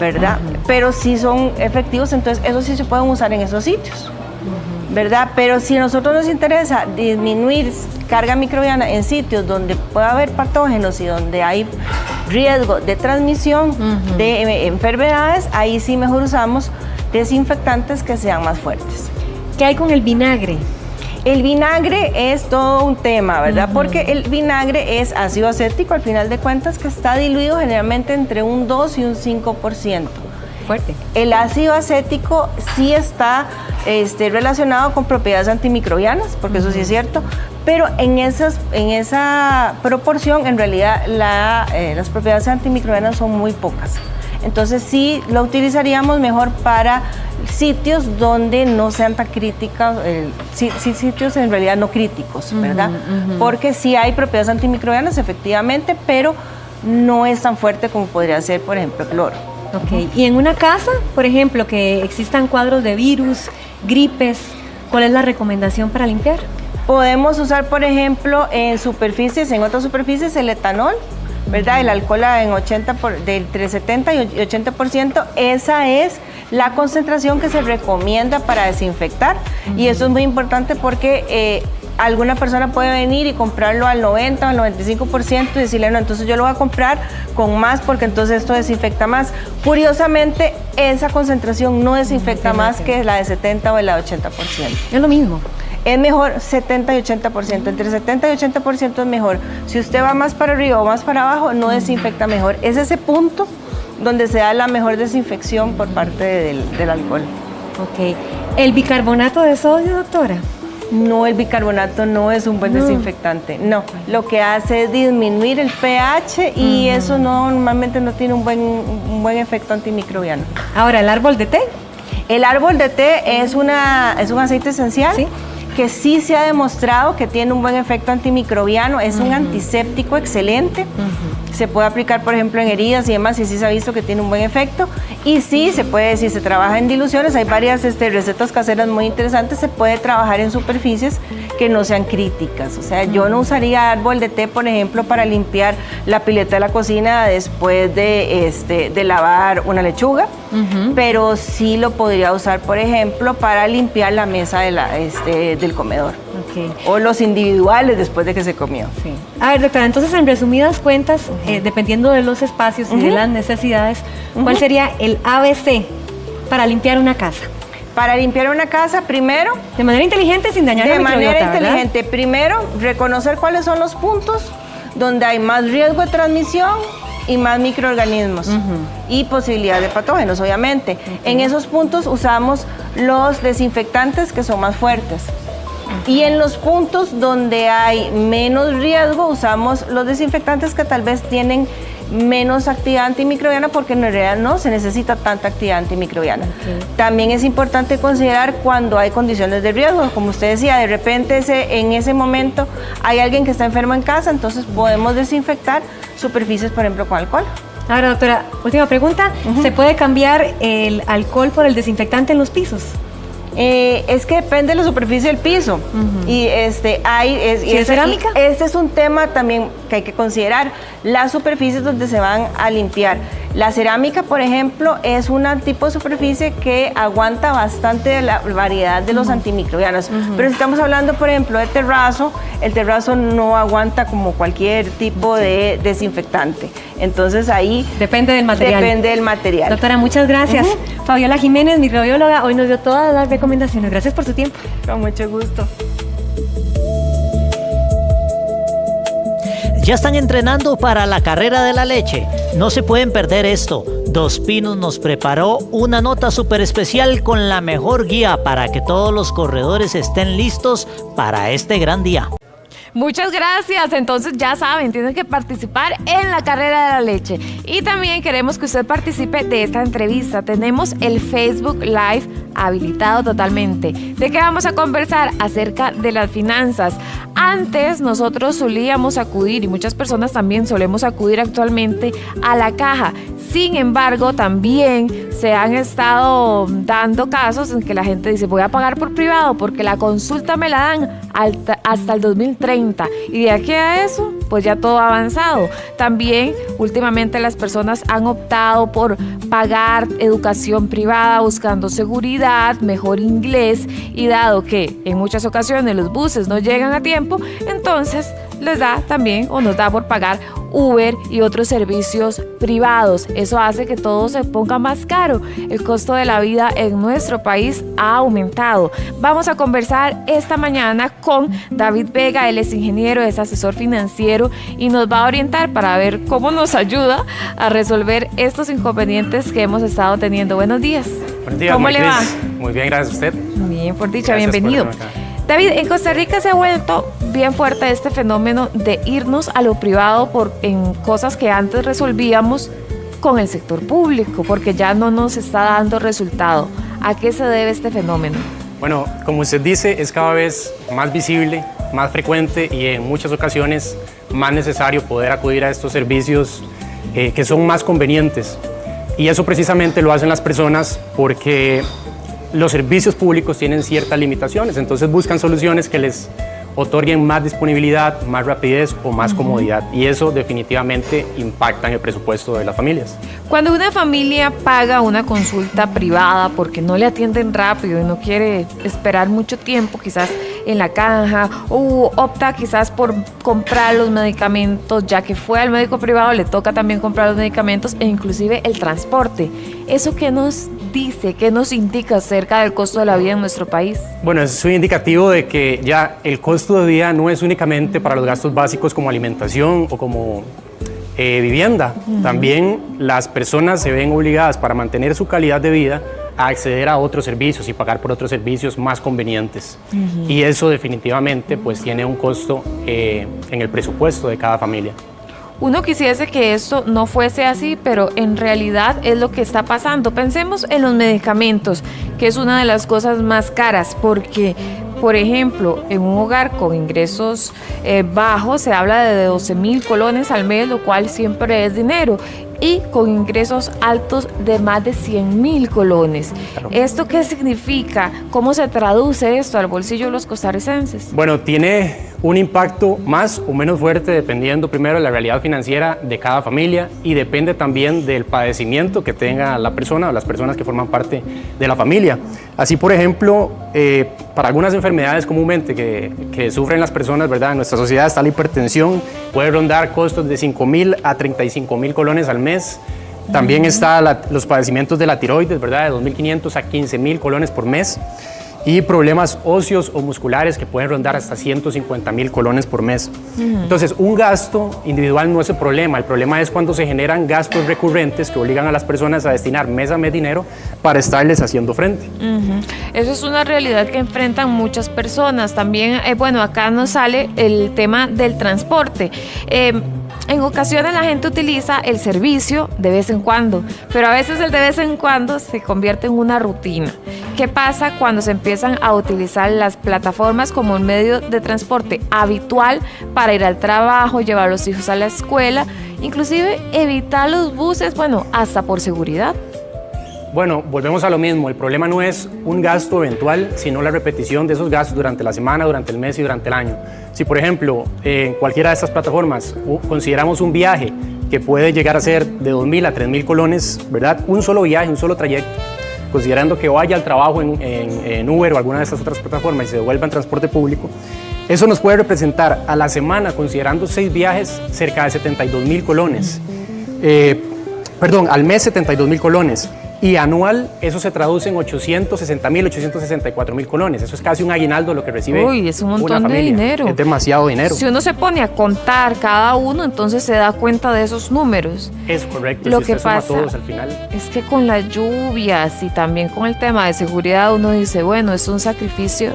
¿verdad? Pero sí son efectivos, entonces esos sí se pueden usar en esos sitios, ¿verdad? Pero si a nosotros nos interesa disminuir carga microbiana en sitios donde pueda haber patógenos y donde hay riesgo de transmisión de enfermedades, ahí sí mejor usamos desinfectantes que sean más fuertes. ¿Qué hay con el vinagre? El vinagre es todo un tema, ¿verdad? Porque el vinagre es ácido acético, al final de cuentas, que está diluido generalmente entre un 2 y un 5%. Fuerte. El ácido acético sí está relacionado con propiedades antimicrobianas, porque eso sí es cierto, pero en esa proporción, en realidad, las propiedades antimicrobianas son muy pocas. Entonces sí lo utilizaríamos mejor para sitios donde no sean tan críticas, sitios en realidad no críticos, ¿verdad? Porque sí hay propiedades antimicrobianas, efectivamente, pero no es tan fuerte como podría ser, por ejemplo, el cloro. Ok, y en una casa, por ejemplo, que existan cuadros de virus, gripes, ¿cuál es la recomendación para limpiar? Podemos usar, por ejemplo, en otras superficies, el etanol, ¿verdad? El alcohol entre 70 y 80%, esa es la concentración que se recomienda para desinfectar. Y eso es muy importante porque alguna persona puede venir y comprarlo al 90 o al 95% y decirle, no, entonces yo lo voy a comprar con más porque entonces esto desinfecta más. Curiosamente, esa concentración no desinfecta más que la de 70 o la de 80%. Es lo mismo. Es mejor 70 y 80%, entre 70 y 80% es mejor. Si usted va más para arriba o más para abajo, no desinfecta mejor. Es ese punto donde se da la mejor desinfección por parte del alcohol. Ok. ¿El bicarbonato de sodio, doctora? No, el bicarbonato no es un buen desinfectante, no. Lo que hace es disminuir el pH y eso normalmente no tiene un buen efecto antimicrobiano. Ahora, ¿el árbol de té? El árbol de té es un aceite esencial. ¿Sí? Que sí se ha demostrado que tiene un buen efecto antimicrobiano, es un antiséptico excelente, se puede aplicar por ejemplo en heridas y demás y sí se ha visto que tiene un buen efecto y sí se puede, si se trabaja en diluciones, hay varias recetas caseras muy interesantes, se puede trabajar en superficies que no sean críticas, o sea yo no usaría árbol de té por ejemplo para limpiar la pileta de la cocina después de lavar una lechuga, pero sí lo podría usar por ejemplo para limpiar la mesa del comedor. Okay. O los individuales después de que se comió. Sí. A ver, doctora, entonces en resumidas cuentas, dependiendo de los espacios y de las necesidades, ¿cuál sería el ABC para limpiar una casa? Para limpiar una casa, primero... De manera inteligente, sin dañar la microbiota, De manera inteligente. ¿verdad? Primero, reconocer cuáles son los puntos donde hay más riesgo de transmisión y más microorganismos y posibilidad de patógenos, obviamente. En esos puntos usamos los desinfectantes que son más fuertes. Y en los puntos donde hay menos riesgo usamos los desinfectantes que tal vez tienen menos actividad antimicrobiana porque en realidad no se necesita tanta actividad antimicrobiana. También es importante considerar cuando hay condiciones de riesgo, como usted decía, de repente en ese momento hay alguien que está enfermo en casa, entonces podemos desinfectar superficies, por ejemplo, con alcohol. Ahora, doctora, última pregunta, ¿se puede cambiar el alcohol por el desinfectante en los pisos? Es que depende de la superficie del piso. Y ¿es cerámica? Este es un tema también que hay que considerar. Las superficies donde se van a limpiar. La cerámica, por ejemplo, es un tipo de superficie que aguanta bastante de la variedad de los antimicrobianos. Pero si estamos hablando, por ejemplo, de terrazo, el terrazo no aguanta como cualquier tipo de desinfectante. Entonces ahí depende del material. Depende del material. Doctora, muchas gracias. Fabiola Jiménez, microbióloga, hoy nos dio todas las recomendaciones. Gracias por su tiempo. Con mucho gusto. Ya están entrenando para la carrera de la leche. No se pueden perder esto. Dos Pinos nos preparó una nota súper especial con la mejor guía para que todos los corredores estén listos para este gran día. Muchas gracias. Entonces ya saben, tienen que participar en la carrera de la leche. Y también queremos que usted participe de esta entrevista. Tenemos el Facebook Live habilitado totalmente. ¿De qué vamos a conversar? Acerca de las finanzas. Antes nosotros solíamos acudir, y muchas personas también solemos acudir actualmente, a la caja. Sin embargo, también se han estado dando casos en que la gente dice, voy a pagar por privado porque la consulta me la dan hasta el 2030. Y de aquí a eso, pues ya todo ha avanzado. También, últimamente las personas han optado por pagar educación privada buscando seguridad, mejor inglés, y dado que en muchas ocasiones los buses no llegan a tiempo, entonces les da también o nos da por pagar Uber y otros servicios privados. Eso hace que todo se ponga más caro. El costo de la vida en nuestro país ha aumentado. Vamos a conversar esta mañana con David Vega. Él es ingeniero, es asesor financiero y nos va a orientar para ver cómo nos ayuda a resolver estos inconvenientes que hemos estado teniendo. Buenos días. Buenos días, ¿Cómo le va? Muy bien, gracias a usted. Bien, por dicha, Gracias bienvenido. por tenerme acá. David, en Costa Rica se ha vuelto bien fuerte este fenómeno de irnos a lo privado en cosas que antes resolvíamos con el sector público, porque ya no nos está dando resultado. ¿A qué se debe este fenómeno? Bueno, como usted dice, es cada vez más visible, más frecuente y en muchas ocasiones más necesario poder acudir a estos servicios que son más convenientes. Y eso precisamente lo hacen las personas porque los servicios públicos tienen ciertas limitaciones, entonces buscan soluciones que les otorguen más disponibilidad, más rapidez o más comodidad, y eso definitivamente impacta en el presupuesto de las familias. Cuando una familia paga una consulta privada porque no le atienden rápido y no quiere esperar mucho tiempo, quizás en la caja, o opta quizás por comprar los medicamentos, ya que fue al médico privado, le toca también comprar los medicamentos e inclusive el transporte. ¿Eso qué nos dice, qué nos indica acerca del costo de la vida en nuestro país? Bueno, es un indicativo de que ya el costo de vida no es únicamente para los gastos básicos como alimentación o como vivienda. También las personas se ven obligadas para mantener su calidad de vida a acceder a otros servicios y pagar por otros servicios más convenientes. Y eso definitivamente pues tiene un costo en el presupuesto de cada familia. Uno quisiese que esto no fuese así, pero en realidad es lo que está pasando. Pensemos en los medicamentos, que es una de las cosas más caras, porque, por ejemplo, en un hogar con ingresos bajos se habla de 12,000 colones al mes, lo cual siempre es dinero, y con ingresos altos de más de 100,000 colones. Claro. ¿Esto qué significa? ¿Cómo se traduce esto al bolsillo de los costarricenses? Bueno, tiene un impacto más o menos fuerte dependiendo primero de la realidad financiera de cada familia y depende también del padecimiento que tenga la persona o las personas que forman parte de la familia. Así, por ejemplo, para algunas enfermedades comúnmente que sufren las personas, ¿verdad? En nuestra sociedad está la hipertensión, puede rondar costos de 5,000 a 35,000 colones al mes. También está los padecimientos de la tiroides, ¿verdad? De 2,500 a 15,000 colones por mes. Y problemas óseos o musculares que pueden rondar hasta 150,000 colones por mes. Entonces, un gasto individual no es el problema es cuando se generan gastos recurrentes que obligan a las personas a destinar mes a mes dinero para estarles haciendo frente. Eso es una realidad que enfrentan muchas personas. También, bueno, acá nos sale el tema del transporte. En ocasiones la gente utiliza el servicio de vez en cuando, pero a veces el de vez en cuando se convierte en una rutina. ¿Qué pasa cuando se empiezan a utilizar las plataformas como un medio de transporte habitual para ir al trabajo, llevar a los hijos a la escuela, inclusive evitar los buses, bueno, hasta por seguridad? Bueno, volvemos a lo mismo. El problema no es un gasto eventual, sino la repetición de esos gastos durante la semana, durante el mes y durante el año. Si, por ejemplo, en cualquiera de estas plataformas consideramos un viaje que puede llegar a ser de 2.000 a 3.000 colones, ¿verdad? Un solo viaje, un solo trayecto, considerando que vaya al trabajo en Uber o alguna de estas otras plataformas y se devuelva en transporte público, eso nos puede representar a la semana, considerando 6 viajes, cerca de 72.000 colones. Al mes 72.000 colones. Y anual, eso se traduce en 860.000, 864.000 colones. Eso es casi un aguinaldo lo que recibe Uy, es un montón una familia. de dinero. Es demasiado dinero. Si uno se pone a contar cada uno, entonces se da cuenta de esos números. Es correcto. Lo si que usted suma pasa todos al final. es que con las lluvias y también con el tema de seguridad, uno dice, bueno, es un sacrificio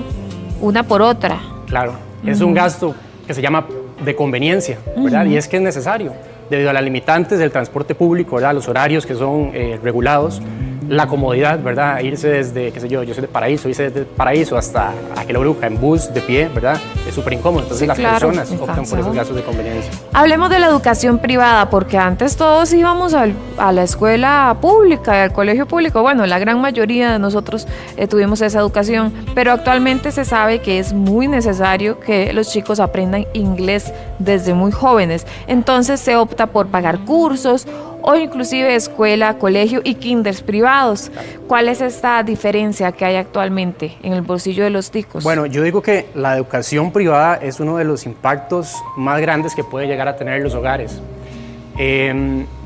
una por otra. Claro, es un gasto que se llama de conveniencia, ¿verdad? Y es que es necesario, debido a las limitantes del transporte público, ¿verdad? Los horarios que son regulados, la comodidad, ¿verdad? Irse desde, qué sé yo soy de Paraíso, irse desde Paraíso hasta Aquila Bruja en bus, de pie, ¿verdad? Es súper incómodo, entonces Sí, las claro, personas optan por esos gastos de conveniencia. Hablemos de la educación privada, porque antes todos íbamos a la escuela pública, al colegio público. Bueno, la gran mayoría de nosotros tuvimos esa educación, pero actualmente se sabe que es muy necesario que los chicos aprendan inglés desde muy jóvenes. Entonces se opta por pagar cursos o inclusive escuela, colegio y kinders privados. ¿Cuál es esta diferencia que hay actualmente en el bolsillo de los ticos? Bueno, yo digo que la educación privada es uno de los impactos más grandes que puede llegar a tener los hogares.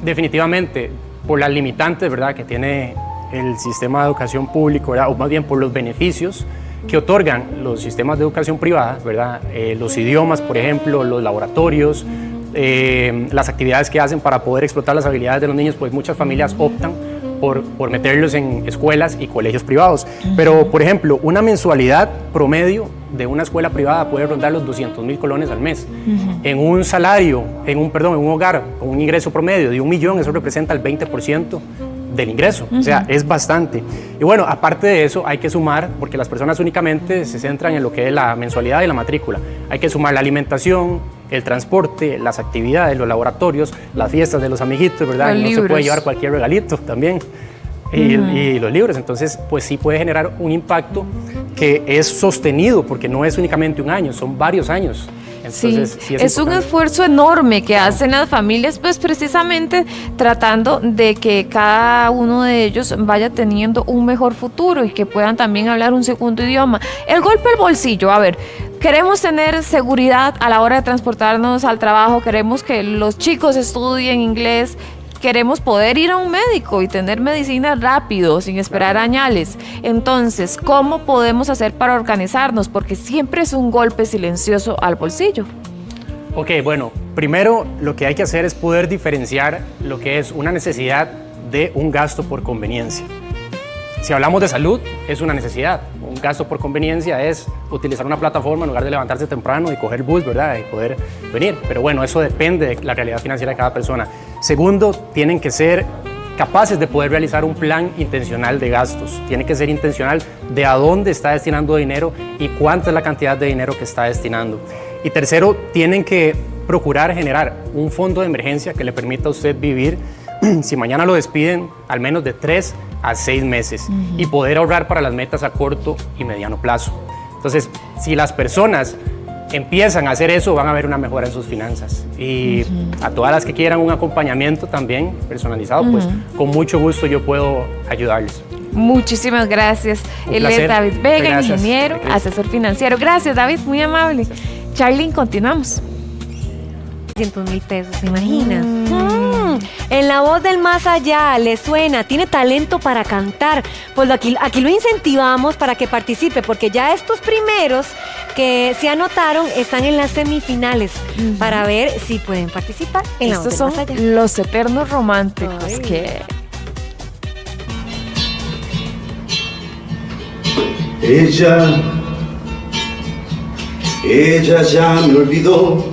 Definitivamente, por las limitantes, ¿verdad?, que tiene el sistema de educación público, ¿verdad?, o más bien por los beneficios que otorgan los sistemas de educación privada, ¿verdad?, los idiomas, por ejemplo, los laboratorios, las actividades que hacen para poder explotar las habilidades de los niños, pues muchas familias optan por meterlos en escuelas y colegios privados. Pero, por ejemplo, una mensualidad promedio de una escuela privada puede rondar los 200.000 colones al mes. En un salario, en un hogar con un ingreso promedio de 1 millón, eso representa el 20% del ingreso, o sea, es bastante. Y bueno, aparte de eso, hay que sumar, porque las personas únicamente se centran en lo que es la mensualidad y la matrícula. Hay que sumar la alimentación, el transporte, las actividades, los laboratorios, las fiestas de los amiguitos, ¿verdad? No se puede llevar cualquier regalito también. Y los libros, entonces, pues sí puede generar un impacto que es sostenido, porque no es únicamente un año, son varios años. Entonces, sí es un esfuerzo enorme que hacen las familias, pues precisamente tratando de que cada uno de ellos vaya teniendo un mejor futuro y que puedan también hablar un segundo idioma. El golpe al bolsillo, a ver, queremos tener seguridad a la hora de transportarnos al trabajo, queremos que los chicos estudien inglés, queremos poder ir a un médico y tener medicina rápido, sin esperar añales. Entonces, ¿cómo podemos hacer para organizarnos? Porque siempre es un golpe silencioso al bolsillo. Ok, bueno, primero lo que hay que hacer es poder diferenciar lo que es una necesidad de un gasto por conveniencia. Si hablamos de salud, es una necesidad. Un gasto por conveniencia es utilizar una plataforma en lugar de levantarse temprano y coger bus, ¿verdad? Y poder venir. Pero bueno, eso depende de la realidad financiera de cada persona. Segundo, tienen que ser capaces de poder realizar un plan intencional de gastos. Tiene que ser intencional de a dónde está destinando dinero y cuánta es la cantidad de dinero que está destinando. Y tercero, tienen que procurar generar un fondo de emergencia que le permita a usted vivir, si mañana lo despiden, al menos de 3 a 6 meses y poder ahorrar para las metas a corto y mediano plazo. Entonces, si las personas empiezan a hacer eso, van a ver una mejora en sus finanzas. Y a todas las que quieran un acompañamiento también personalizado, pues con mucho gusto yo puedo ayudarles. Muchísimas gracias. Él es David Vega, ingeniero, asesor financiero. Gracias, David, muy amable. Charlene, continuamos. 200.000 pesos, ¿se imagina? En La Voz del Más Allá, le suena, tiene talento para cantar. Pues aquí lo incentivamos para que participe, porque ya estos primeros que se anotaron están en las semifinales para ver si pueden participar en La Voz del Más Allá. Estos son los eternos románticos que... Ella ya me olvidó.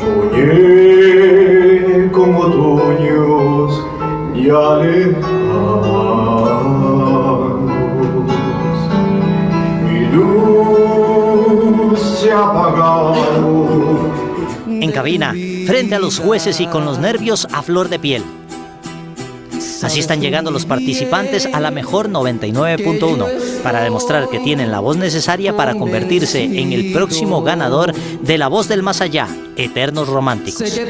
Soñé con otoños ya lejanos, mi luz se ha apagado. En cabina, frente a los jueces y con los nervios a flor de piel. Así están llegando los participantes a la mejor 99.1 para demostrar que tienen la voz necesaria para convertirse en el próximo ganador de La Voz del Más Allá, Eternos Románticos.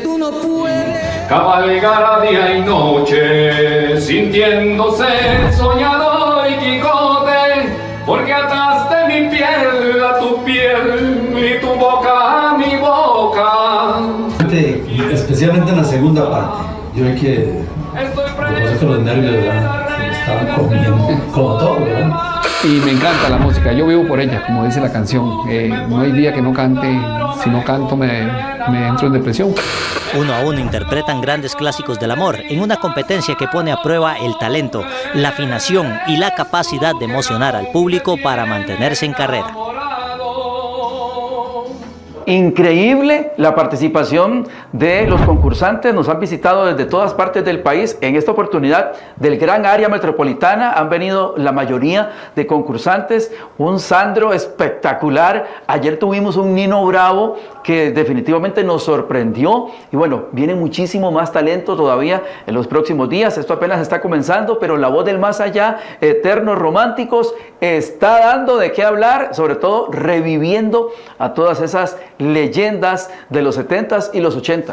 Cabalgar a día y noche, sintiéndose soñador y Quijote, porque ataste mi piel a tu piel y tu boca a mi boca. Especialmente en la segunda parte, yo hay que reconocer que los nervios, ¿verdad?, se me estaban comiendo, como todo, ¿verdad? Y me encanta la música, yo vivo por ella, como dice la canción. No hay día que no cante, si no canto me entro en depresión. Uno a uno interpretan grandes clásicos del amor en una competencia que pone a prueba el talento, la afinación y la capacidad de emocionar al público para mantenerse en carrera. Increíble la participación de los concursantes, nos han visitado desde todas partes del país. En esta oportunidad del gran área metropolitana han venido la mayoría de concursantes, un Sandro espectacular. Ayer tuvimos un Nino Bravo que definitivamente nos sorprendió y bueno, viene muchísimo más talento todavía en los próximos días. Esto apenas está comenzando, pero La Voz del Más Allá, Eternos Románticos, está dando de qué hablar, sobre todo reviviendo a todas esas leyendas de los 70s y los 80s.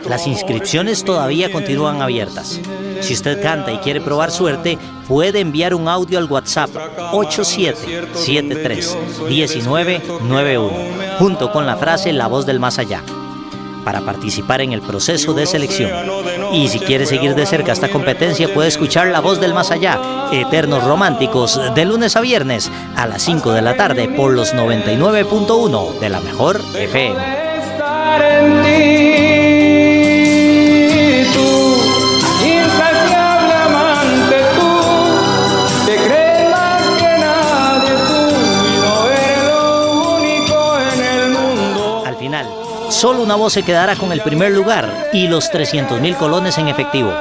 Las inscripciones todavía continúan abiertas. Si usted canta y quiere probar suerte, puede enviar un audio al WhatsApp 8773-1991, junto con la frase La Voz del Más Allá, para participar en el proceso de selección. Y si quiere seguir de cerca esta competencia, puede escuchar La Voz del Más Allá, Eternos Románticos, de lunes a viernes a las 5 de la tarde por los 99.1 de la mejor FM. Solo una voz se quedará con el primer lugar y los 300,000 colones en efectivo.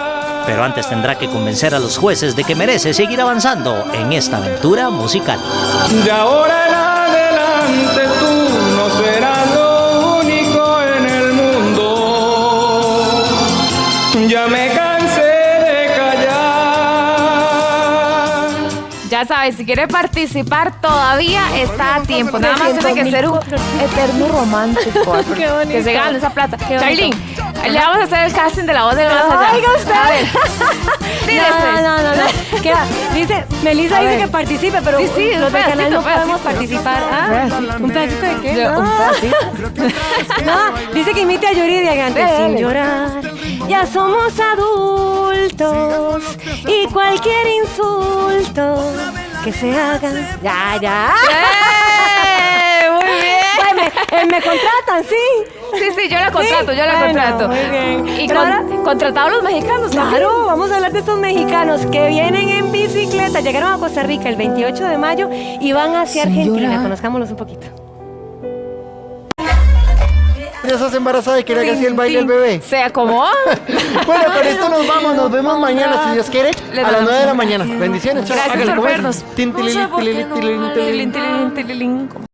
Pero antes tendrá que convencer a los jueces de que merece seguir avanzando en esta aventura musical. De ahora en adelante tú no serás lo único en el mundo. Ya me cansé de callar. Ya sabes, si quiere participar todavía está a tiempo. Nada más tiene que ser un eterno romántico. Que se gane esa plata. Charlene, le vamos a hacer el casting de La Voz del Más Allá. Oiga usted. A ver. No. Dice, Melissa dice que participe, pero sí, los del canal no podemos participar. ¿Un pedacito de qué? Un pedacito. No, dice que imite a Yuridia antes. Sin llorar, ya somos adultos y cualquier insulto que se hagan. Ya. Muy bien. Me contratan, sí. Sí, yo la contrato, contrato. Muy bien. Y contratado a los mexicanos. Claro, vamos a hablar de estos mexicanos que vienen en bicicleta. Llegaron a Costa Rica el 28 de mayo y van hacia Argentina. Conozcámoslos un poquito. ¿Ya estás embarazada y quería que hacía el baile el bebé? Se acomoda. Bueno, con esto nos vamos. Nos vemos mañana, si Dios quiere, a las 9 de la mañana. Bendiciones. Gracias por vernos.